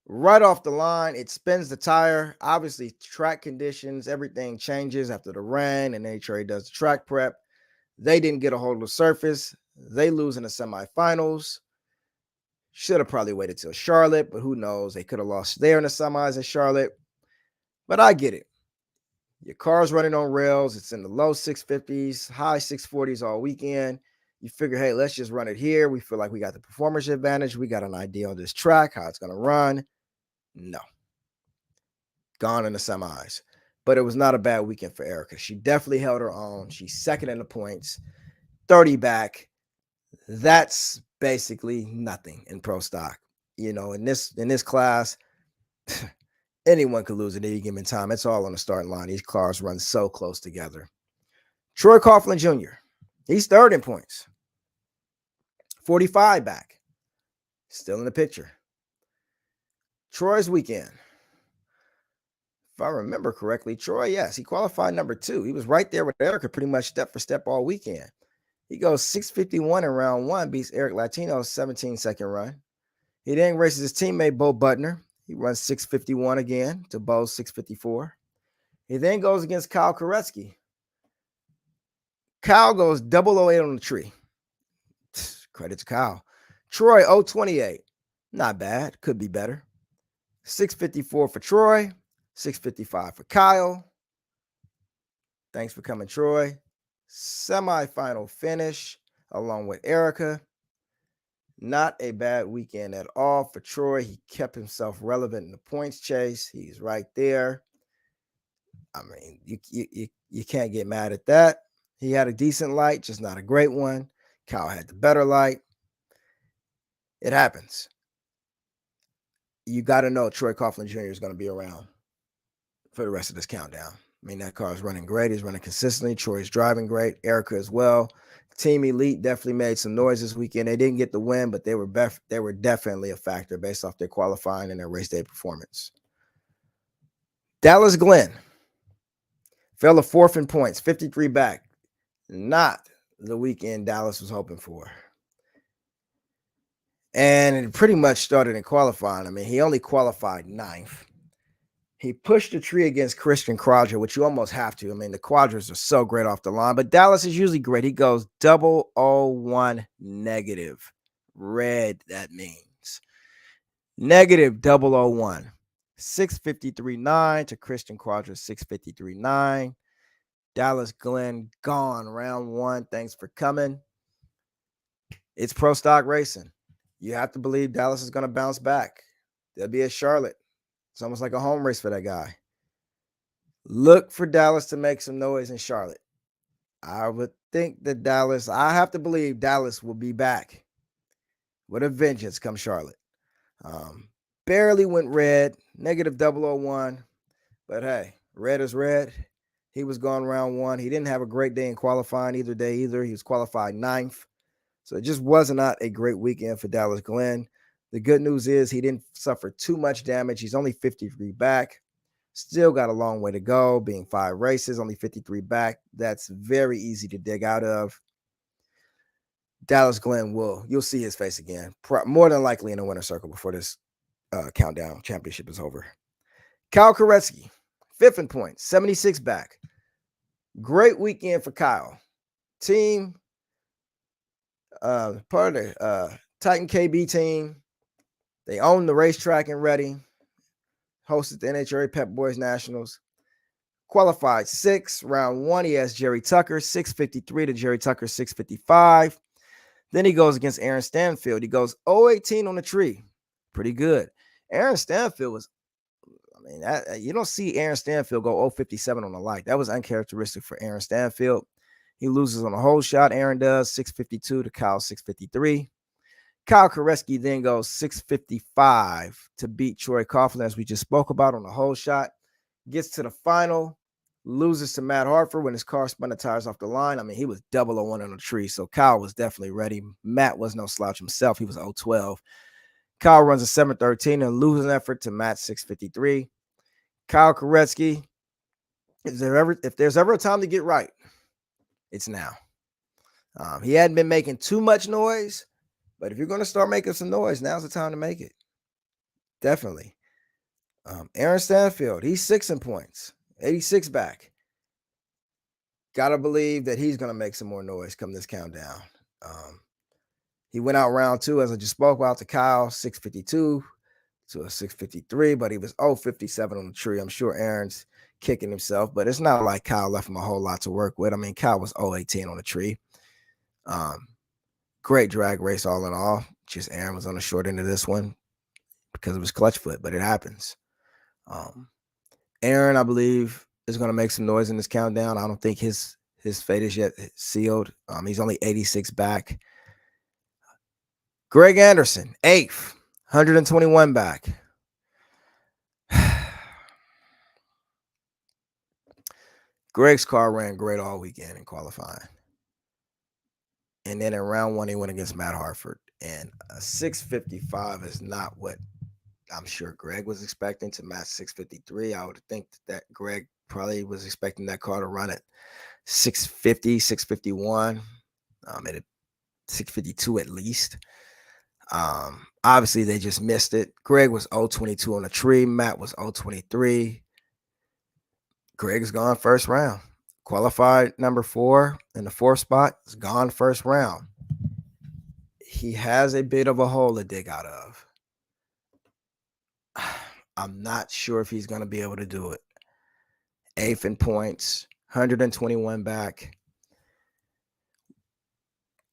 Right off the line, it spins the tire. Obviously, track conditions, everything changes after the rain, and NHRA does the track prep. They didn't get a hold of the surface. They lose in the semifinals. Should have probably waited till Charlotte, but who knows? They could have lost there in the semis in Charlotte. But I get it. Your car's running on rails. It's in the low 650s, high 640s all weekend. You figure, hey, let's just run it here. We feel like we got the performance advantage. We got an idea on this track, how it's going to run. No. Gone in the semis. But it was not a bad weekend for Erica. She definitely held her own. She's second in the points, 30 back. That's basically nothing in pro stock. In this class, anyone could lose at any given time. It's all on the starting line. These cars run so close together. Troy Coughlin Jr., he's third in points. 45 back. Still in the picture. Troy's weekend. If I remember correctly, Troy, yes, he qualified number 2. He was right there with Erica pretty much step for step all weekend. He goes 6:51 in round 1, beats Eric Latino's 17-second run. He then races his teammate Bo Butner. He runs 6:51 again to Bo's 6:54. He then goes against Kyle Koretsky. Kyle goes 008 on the tree. Credit to Kyle. Troy 028. Not bad. Could be better. 6:54 for Troy. 6:55 for Kyle. Thanks for coming, Troy. Semi-final finish along with Erica. Not a bad weekend at all for Troy. He kept himself relevant in the points chase. He's right there. I mean, you can't get mad at that. He had a decent light, just not a great one. Kyle had the better light. It happens. You got to know Troy Coughlin Jr. is going to be around for the rest of this countdown. I mean, that car is running great. He's running consistently. Troy's driving great. Erica as well. Team Elite definitely made some noise this weekend. They didn't get the win, but they were definitely a factor based off their qualifying and their race day performance. Dallas Glenn fell to 4th in points, 53 back. Not the weekend Dallas was hoping for. And it pretty much started in qualifying. I mean, he only qualified 9th. He pushed the tree against Christian Quadra, which you almost have to. I mean, the Quadras are so great off the line, but Dallas is usually great. He goes 001 negative. Red, that means. Negative 001. 6:53.9 to Christian Quadra, 6:53.9. Dallas Glenn gone round 1. Thanks for coming. It's pro stock racing. You have to believe Dallas is going to bounce back. They'll be at Charlotte. It's almost like a home race for that guy. Look for Dallas to make some noise in Charlotte. I would think that I have to believe Dallas will be back with a vengeance come Charlotte. Barely went red, negative 001. But hey, red is red. He was gone round 1. He didn't have a great day in qualifying either day either. He was qualified 9th. So it just was not a great weekend for Dallas Glenn. The good news is he didn't suffer too much damage. He's only 53 back. Still got a long way to go, being 5 races, only 53 back. That's very easy to dig out of. Dallas Glenn you'll see his face again, more than likely in the winner's circle before this countdown championship is over. Kyle Koretsky, 5th in points, 76 back. Great weekend for Kyle. Team, part of the Titan KB team. They own the racetrack in Reading. Hosted the NHRA Pep Boys Nationals. Qualified 6th. Round 1, he has Jerry Tucker, 6:53 to Jerry Tucker, 6:55. Then he goes against Aaron Stanfield. He goes 018 on the tree. Pretty good. Aaron Stanfield was, you don't see Aaron Stanfield go 057 on the light. That was uncharacteristic for Aaron Stanfield. He loses on a whole shot. Aaron does 6:52 to Kyle 6:53. Kyle Koretsky then goes 6:55 to beat Troy Coughlin, as we just spoke about, on the whole shot. Gets to the final, loses to Matt Hartford when his car spun the tires off the line. I mean, he was 001 on the tree, so Kyle was definitely ready. Matt was no slouch himself. He was 012. Kyle runs a 7:13 and losing effort to Matt 6:53. Kyle Koretsky, if there's ever a time to get right, it's now. He hadn't been making too much noise, but if you're going to start making some noise, now's the time to make it. Definitely. Aaron Stanfield, he's 6 in points, 86 back. Got to believe that he's going to make some more noise come this countdown. He went out round 2, as I just spoke about, to Kyle, 6:52 to a 6:53, but he was 057 on the tree. I'm sure Aaron's kicking himself, but it's not like Kyle left him a whole lot to work with. I mean, Kyle was 018 on the tree. Great drag race all in all. Just Aaron was on the short end of this one because of his clutch foot, but it happens. Aaron, I believe, is going to make some noise in this countdown. I don't think his fate is yet sealed. He's only 86 back. Greg Anderson, 8th, 121 back. Greg's car ran great all weekend in qualifying. And then in round 1, he went against Matt Hartford. And a 655 is not what I'm sure Greg was expecting to match 653. I would think that Greg probably was expecting that car to run at 650, 651, at 652 at least. Obviously, they just missed it. Greg was 022 on the tree. Matt was 023. Greg's gone first round. Qualified number 4 in the 4th spot is gone first round. He has a bit of a hole to dig out of. I'm not sure if he's going to be able to do it. 8th in points, 121 back.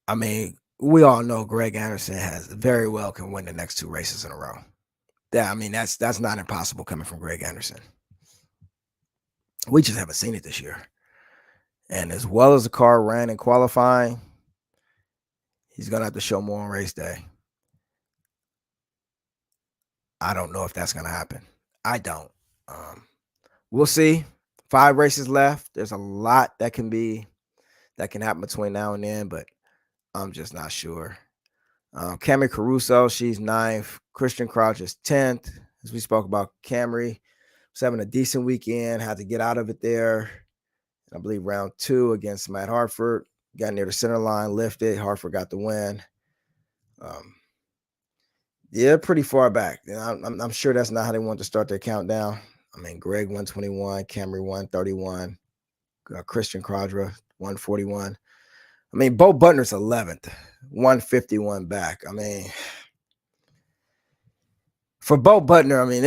I mean, we all know Greg Anderson has very well can win the next 2 races in a row. Yeah, I mean, that's not impossible coming from Greg Anderson. We just haven't seen it this year. And as well as the car ran in qualifying, he's going to have to show more on race day. I don't know if that's going to happen. I don't. We'll see. 5 races left. There's a lot that can happen between now and then, but I'm just not sure. Camry Caruso, she's 9th. Christian Crouch is 10th. As we spoke about, Camry was having a decent weekend, had to get out of it there. I believe round 2 against Matt Hartford. Got near the center line, lifted. Hartford got the win. Yeah, pretty far back. I'm sure that's not how they want to start their countdown. I mean, Greg 121, Camry 131, Christian Quadra 141. I mean, Bo Butner's 11th, 151 back. I mean, for Bo Butner, I mean,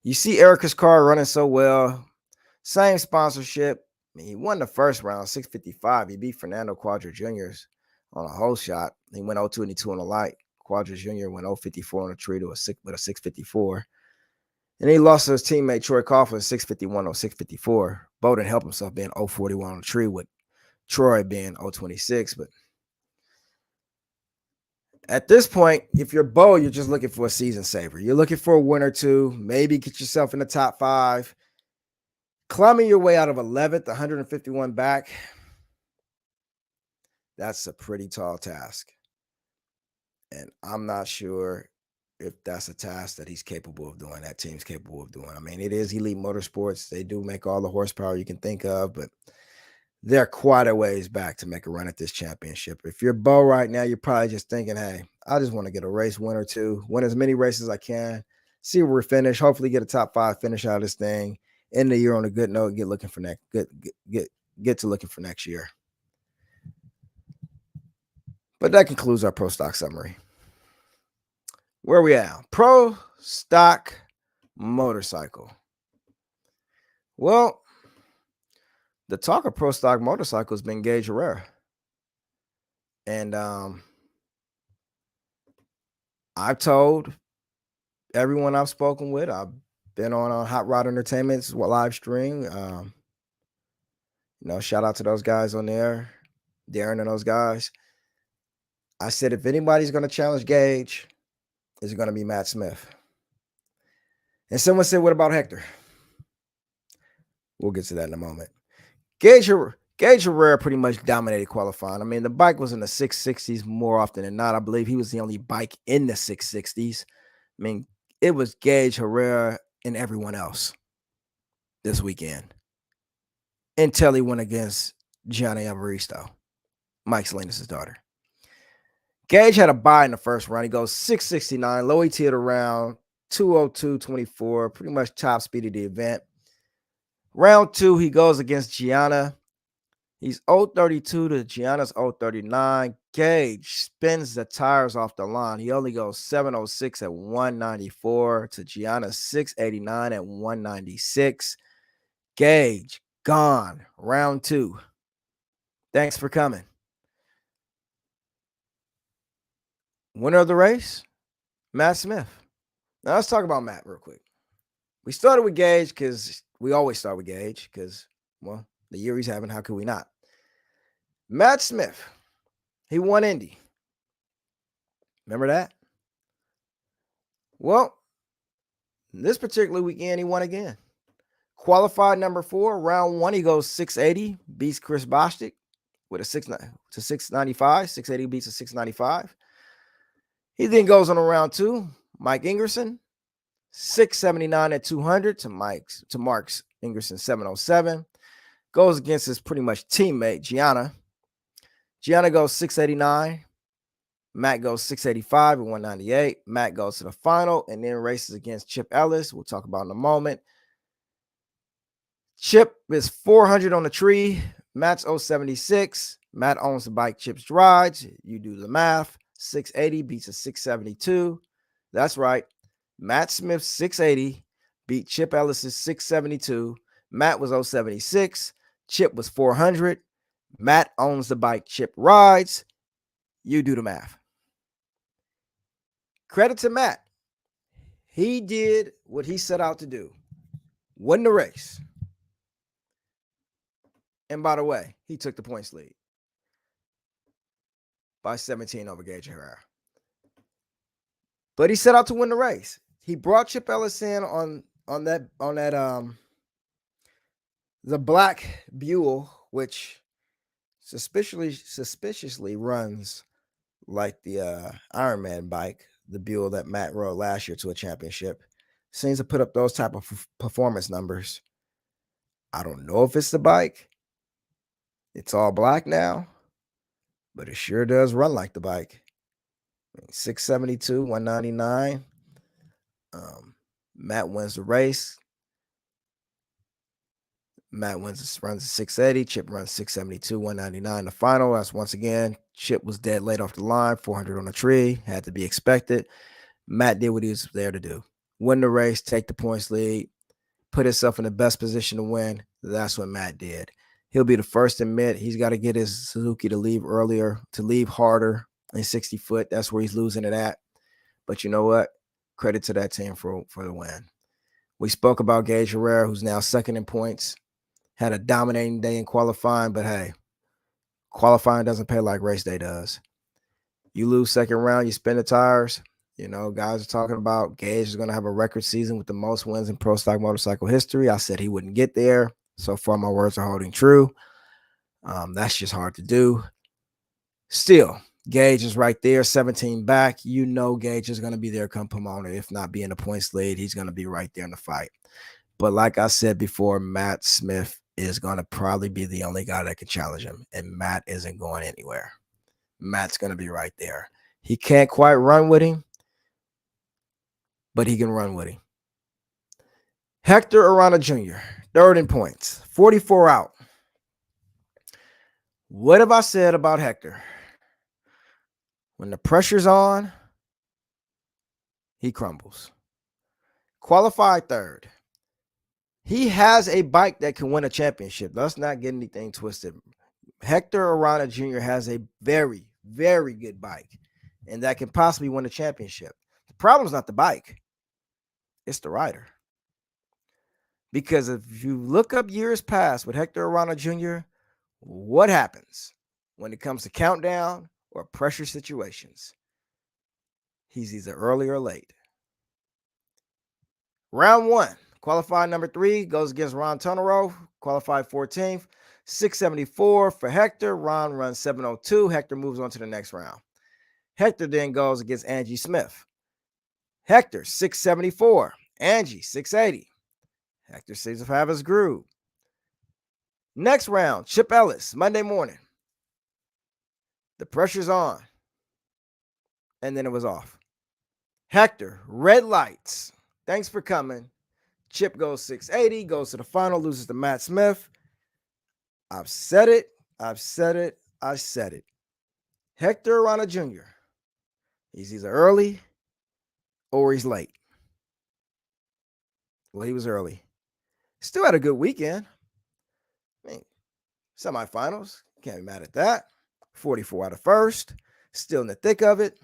you see Erica's car running so well. Same sponsorship. I mean, he won the first round, 655. He beat Fernando Quadra Jr.'s on a whole shot. He went 0-22 on the light. Quadra Jr. went 0-54 on the tree with a 654. And he lost to his teammate Troy Coughlin 651 on 654. Bo didn't help himself being 041 on the tree with Troy being 026. But at this point, if you're Bo, you're just looking for a season saver. You're looking for a win or 2, maybe get yourself in the top 5. Climbing your way out of 11th, 151 back, that's a pretty tall task. And I'm not sure if that's a task that he's capable of doing, that team's capable of doing. I mean, it is Elite Motorsports. They do make all the horsepower you can think of, but they're quite a ways back to make a run at this championship. If you're Bo right now, you're probably just thinking, hey, I just want to get a race win or 2, win as many races as I can, see where we finish, hopefully get a top 5 finish out of this thing, end the year on a good note, get to looking for next year. But that concludes our Pro Stock summary. Where are we at? Pro Stock Motorcycle. Well, the talk of Pro Stock Motorcycle has been Gage Herrera. And I've told everyone I've spoken with, I've been on Hot Rod Entertainment's live stream. Shout out to those guys on there, Darren and those guys. I said, if anybody's going to challenge Gage, it's going to be Matt Smith. And someone said, what about Hector? We'll get to that in a moment. Gage Herrera pretty much dominated qualifying. I mean, the bike was in the 660s more often than not. I believe he was the only bike in the 660s. I mean, it was Gage Herrera and everyone else this weekend until he went against Gianni Evaristo, Mike Salinas' daughter. Gage had a bye in the first round. He goes 669, low ET at around 202.24, pretty much top speed of the event. Round 2, he goes against Gianna. He's 032 to Gianna's 039. Gage spins the tires off the line. He only goes 706 at 194 to Gianna's 689 at 196. Gage gone. Round 2. Thanks for coming. Winner of the race, Matt Smith. Now let's talk about Matt real quick. We started with Gage because we always start with Gage because, well, the year he's having, how could we not? Matt Smith, he won Indy. Remember that? Well, this particular weekend, he won again. Qualified number 4, round 1, he goes 680, beats Chris Bostic with a 695. 680 beats a 695. He then goes on to round 2, Mike Ingerson, 679 at 200 to Mark's Ingerson 707. Goes against his pretty much teammate, Gianna. Gianna goes 689. Matt goes 685 and 198. Matt goes to the final and then races against Chip Ellis. We'll talk about in a moment. Chip is 400 on the tree. Matt's 076. Matt owns the bike Chip's rides. You do the math. 680 beats a 672. That's right. Matt Smith's 680 beat Chip Ellis's 672. Matt was 076. Chip was 400. Matt owns the bike Chip rides. You do the math. Credit to Matt. He did what he set out to do. Won the race. And by the way, he took the points lead by 17 over Gage Herrera. But he set out to win the race. He brought Chip Ellis in on that the black Buell, which suspiciously runs like the Ironman bike, the Buell that Matt rode last year to a championship. Seems to put up those type of performance numbers. I don't know if it's the bike. It's all black now, but it sure does run like the bike. 672, 199. Matt wins the race. Matt runs a 680. Chip runs 672, 199. The final, that's once again, Chip was dead late off the line, 400 on the tree, had to be expected. Matt did what he was there to do. Win the race, take the points lead, put himself in the best position to win. That's what Matt did. He'll be the first to admit he's got to get his Suzuki to leave earlier, to leave harder in 60 foot. That's where he's losing it at. But you know what? Credit to that team for the win. We spoke about Gage Herrera, who's now second in points. Had a dominating day in qualifying, but hey, qualifying doesn't pay like race day does. You lose second round, you spin the tires. You know, guys are talking about Gage is going to have a record season with the most wins in pro stock motorcycle history. I said he wouldn't get there. So far, my words are holding true. That's just hard to do. Still, Gage is right there, 17 back. You know Gage is going to be there come Pomona. If not be in the points lead, he's going to be right there in the fight. But like I said before, Matt Smith is going to probably be the only guy that can challenge him. And Matt isn't going anywhere. Matt's going to be right there. He can't quite run with him, but he can run with him. Hector Arana Jr., third in points, 44 out. What have I said about Hector? When the pressure's on, he crumbles. Qualified third. He has a bike that can win a championship. Let's not get anything twisted. Hector Arana Jr. has a very, very good bike, and that can possibly win a championship. The problem is not the bike. It's the rider. Because if you look up years past with Hector Arana Jr., what happens when it comes to countdown or pressure situations? He's either early or late. Round 1. Qualified number 3 goes against Ron Tonero, qualified 14th. 674 for Hector. Ron runs 702. Hector moves on to the next round. Hector then goes against Angie Smith. Hector, 674. Angie, 680. Hector seems to have his groove. Next round, Chip Ellis, Monday morning. The pressure's on. And then it was off. Hector, red lights. Thanks for coming. Chip goes 680, goes to the final, loses to Matt Smith. I've said it. Hector Arana Jr. He's either early or he's late. Well, he was early. Still had a good weekend. I mean, semifinals. Can't be mad at that. 44 out of first. Still in the thick of it.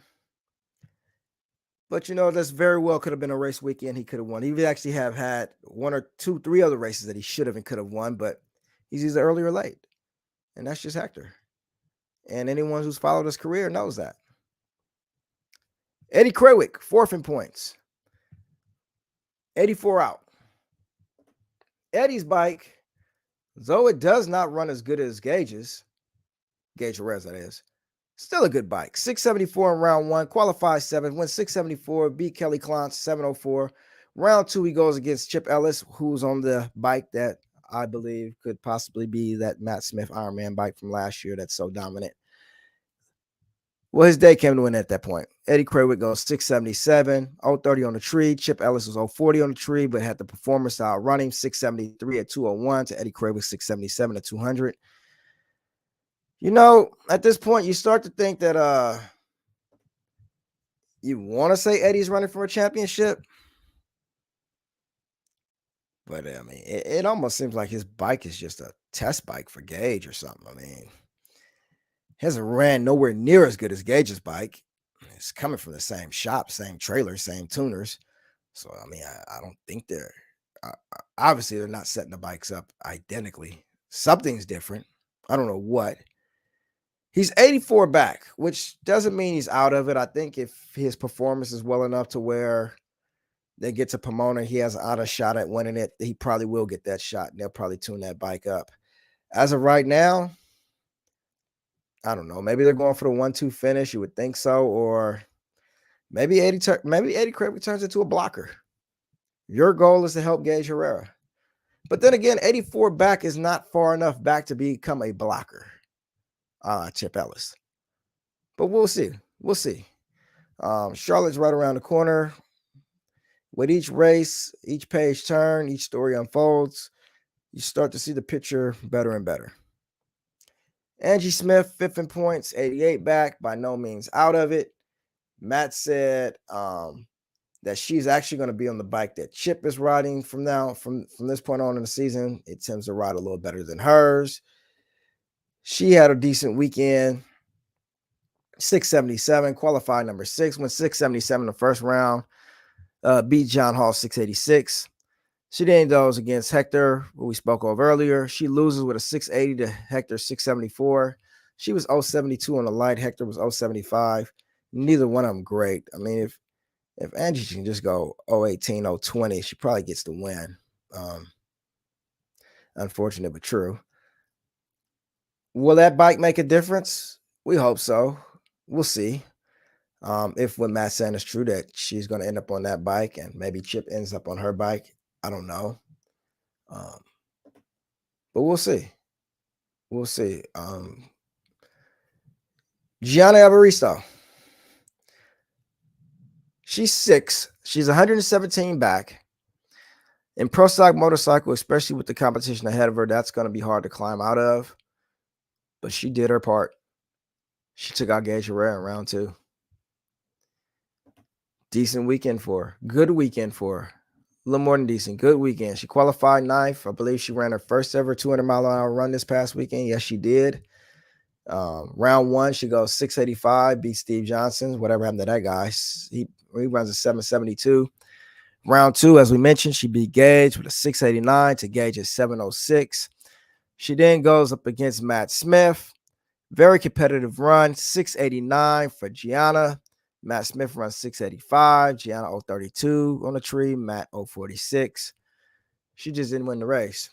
But, you know, this very well could have been a race weekend he could have won. He would actually have had 1 or 2, 3 other races that he should have and could have won, but he's either early or late. And that's just Hector. And anyone who's followed his career knows that. Eddie Krawick, 4th in points. 84 out. Eddie's bike, though it does not run as good as Gage's, Gage Jerez, that is, still a good bike. 674 in round 1, qualified 7th, went 674, beat Kelly Klontz 704. Round 2, he goes against Chip Ellis, who's on the bike that I believe could possibly be that Matt Smith Ironman bike from last year that's so dominant. Well, his day came to an end at that point. Eddie Krawick goes 677, 030 on the tree. Chip Ellis was 040 on the tree, but had the performance style running 673 at 201 to Eddie Krawick 677 at 200. You know, at this point, you start to think that you want to say Eddie's running for a championship. But I mean, it almost seems like his bike is just a test bike for Gage or something. I mean, he hasn't ran nowhere near as good as Gage's bike. It's coming from the same shop, same trailer, same tuners. So, I mean, I don't think they're obviously they're not setting the bikes up identically. Something's different. I don't know what. He's 84 back, which doesn't mean he's out of it. I think if his performance is well enough to where they get to Pomona, he has an auto shot at winning it, he probably will get that shot, and they'll probably tune that bike up. As of right now, I don't know. Maybe they're going for the 1-2 finish. You would think so, or maybe Eddie Krawick turns into a blocker. Your goal is to help Gage Herrera. But then again, 84 back is not far enough back to become a blocker. Chip Ellis. But we'll see. We'll see. Charlotte's right around the corner. With each race, each page turn, each story unfolds, you start to see the picture better and better. Angie Smith, 5th in points, 88 back, by no means out of it. Matt said that she's actually going to be on the bike that Chip is riding from this point on in the season. It tends to ride a little better than hers. She had a decent weekend. 677, qualified number 6, went 677 the first round. Beat John Hall 686. She then goes against Hector, who we spoke of earlier. She loses with a 680 to Hector 674. She was 072 on the light. Hector was 075. Neither one of them great. I mean, if Angie can just go 018, 020, she probably gets the win. Unfortunate but true. Will that bike make a difference? We hope so. We'll see. If what Matt's saying is true, that she's going to end up on that bike and maybe Chip ends up on her bike. I don't know. But we'll see. We'll see. Gianna Evaristo. She's 6. She's 117 back. In pro stock motorcycle, especially with the competition ahead of her, that's going to be hard to climb out of. But she did her part. She took out Gage Herrera in round 2. Decent weekend for her. Good weekend for her. A little more than decent. Good weekend. She qualified 9th. I believe she ran her first ever 200-mile-an-hour run this past weekend. Yes, she did. Round 1, she goes 685, beat Steve Johnson. Whatever happened to that guy? He runs a 772. Round 2, as we mentioned, she beat Gage with a 689 to Gage's 706. She then goes up against Matt Smith. Very competitive run, 689 for Gianna. Matt Smith runs 685. Gianna 032 on the tree. Matt 046. She just didn't win the race.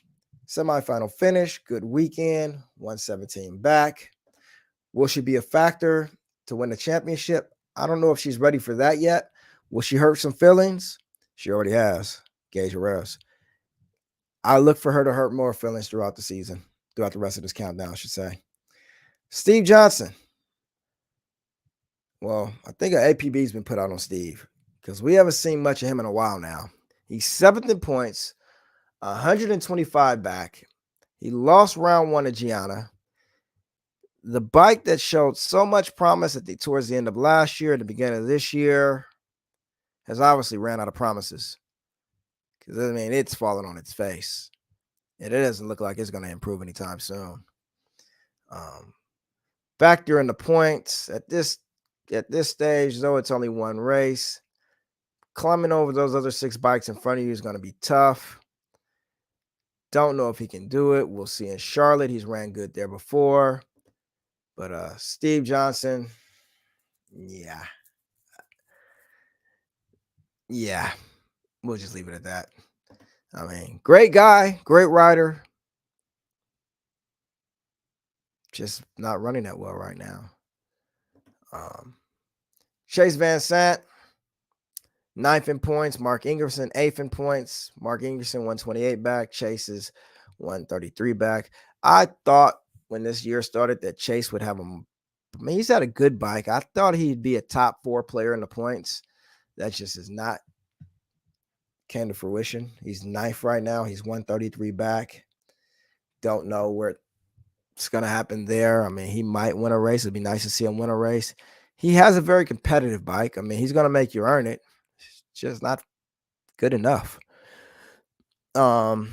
Semifinal finish. Good weekend. 117 back. Will she be a factor to win the championship? I don't know if she's ready for that yet. Will she hurt some feelings? She already has. Gage Herrera's. I look for her to hurt more feelings throughout the season, throughout the rest of this countdown, I should say. Steve Johnson. Well, I think an APB's been put out on Steve because we haven't seen much of him in a while now. He's 7th in points, 125 back. He lost round 1 to Gianna. The bike that showed so much promise towards the end of last year, at the beginning of this year, has obviously ran out of promises. Because, I mean, it's fallen on its face. And it doesn't look like it's going to improve anytime soon. Factor in the points at this stage, though it's only one race, climbing over those other 6 bikes in front of you is going to be tough. Don't know if he can do it. We'll see in Charlotte. He's ran good there before. But Steve Johnson, yeah. Yeah, we'll just leave it at that. I mean, great guy, great rider, just not running that well right now. Chase Van Sant, 9th in points. Mark Ingerson, 8th in points. Mark Ingerson, 128 back. Chase is 133 back. I thought when this year started that Chase would have him. I mean, he's had a good bike. I thought he'd be a top 4 player in the points. That just is not came to fruition. He's 9th right now. He's 133 back. Don't know where it's going to happen there. I mean, he might win a race. It'd be nice to see him win a race. He has a very competitive bike. I mean, he's going to make you earn it. It's just not good enough. And,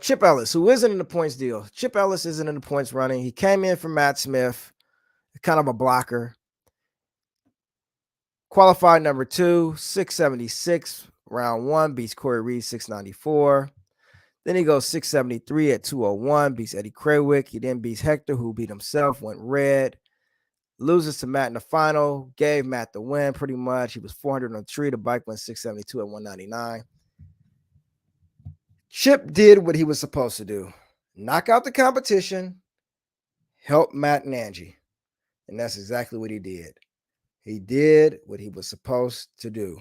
Chip Ellis, who isn't in the points deal. Chip Ellis isn't in the points running. He came in for Matt Smith, kind of a blocker. Qualified number 2, 676, round 1, beats Corey Reed, 694. Then he goes 673 at 201, beats Eddie Krawick. He then beats Hector, who beat himself, went red. Loses to Matt in the final, gave Matt the win pretty much. He was 400 on the tree. The bike went 672 at 199. Chip did what he was supposed to do. Knock out the competition, help Matt and Angie. And that's exactly what he did. He did what he was supposed to do.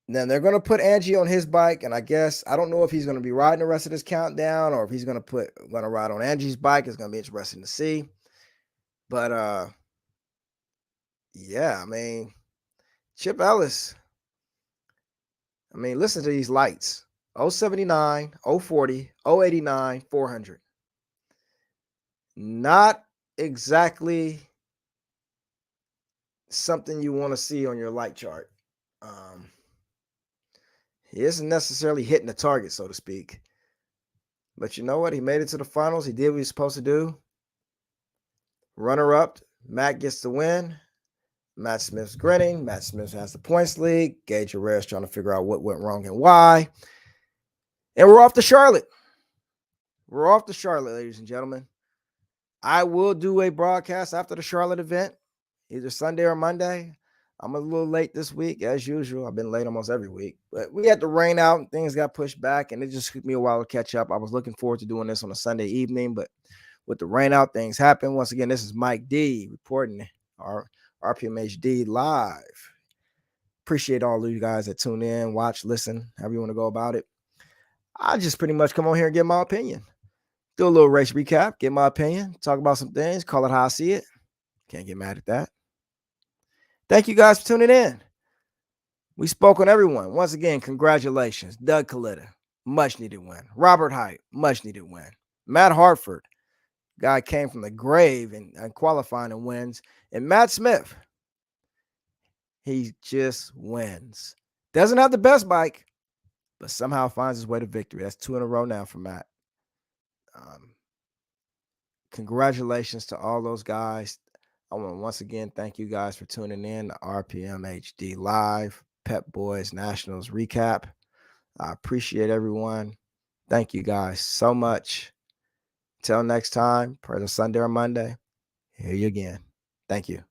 Then they're going to put Angie on his bike, and I guess I don't know if he's going to be riding the rest of this countdown or if he's going to ride on Angie's bike. It's going to be interesting to see. But yeah, I mean, Chip Ellis. I mean, listen to these lights: 079, 040, 089, 400. Not exactly something you want to see on your light chart. He isn't necessarily hitting the target, so to speak. But you know what? He made it to the finals. He did what he was supposed to do. Runner-up, Matt gets the win. Matt Smith's grinning. Matt Smith has the points lead. Gage Herrera's trying to figure out what went wrong and why. And we're off to Charlotte. We're off to Charlotte, ladies and gentlemen. I will do a broadcast after the Charlotte event, either Sunday or Monday. I'm a little late this week, as usual. I've been late almost every week. But we had the rain out and things got pushed back, and it just took me a while to catch up. I was looking forward to doing this on a Sunday evening, but with the rain out, things happen. Once again, this is Mike D reporting our RPMHD live. Appreciate all of you guys that tune in, watch, listen, however you want to go about it. I just pretty much come on here and give my opinion. Do a little race recap, get my opinion, talk about some things, call it how I see it. Can't get mad at that. Thank you guys for tuning in. We spoke on everyone. Once again, congratulations. Doug Coletta, much needed win. Robert Height, much needed win. Matt Hartford, guy came from the grave and qualifying and wins. And Matt Smith, he just wins. Doesn't have the best bike, but somehow finds his way to victory. That's 2 in a row now for Matt. Congratulations to all those guys. I want to once again thank you guys for tuning in to RPMHD Live, Pep Boys Nationals recap. I appreciate everyone. Thank you guys so much. Until next time, either Sunday or Monday, hear you again. Thank you.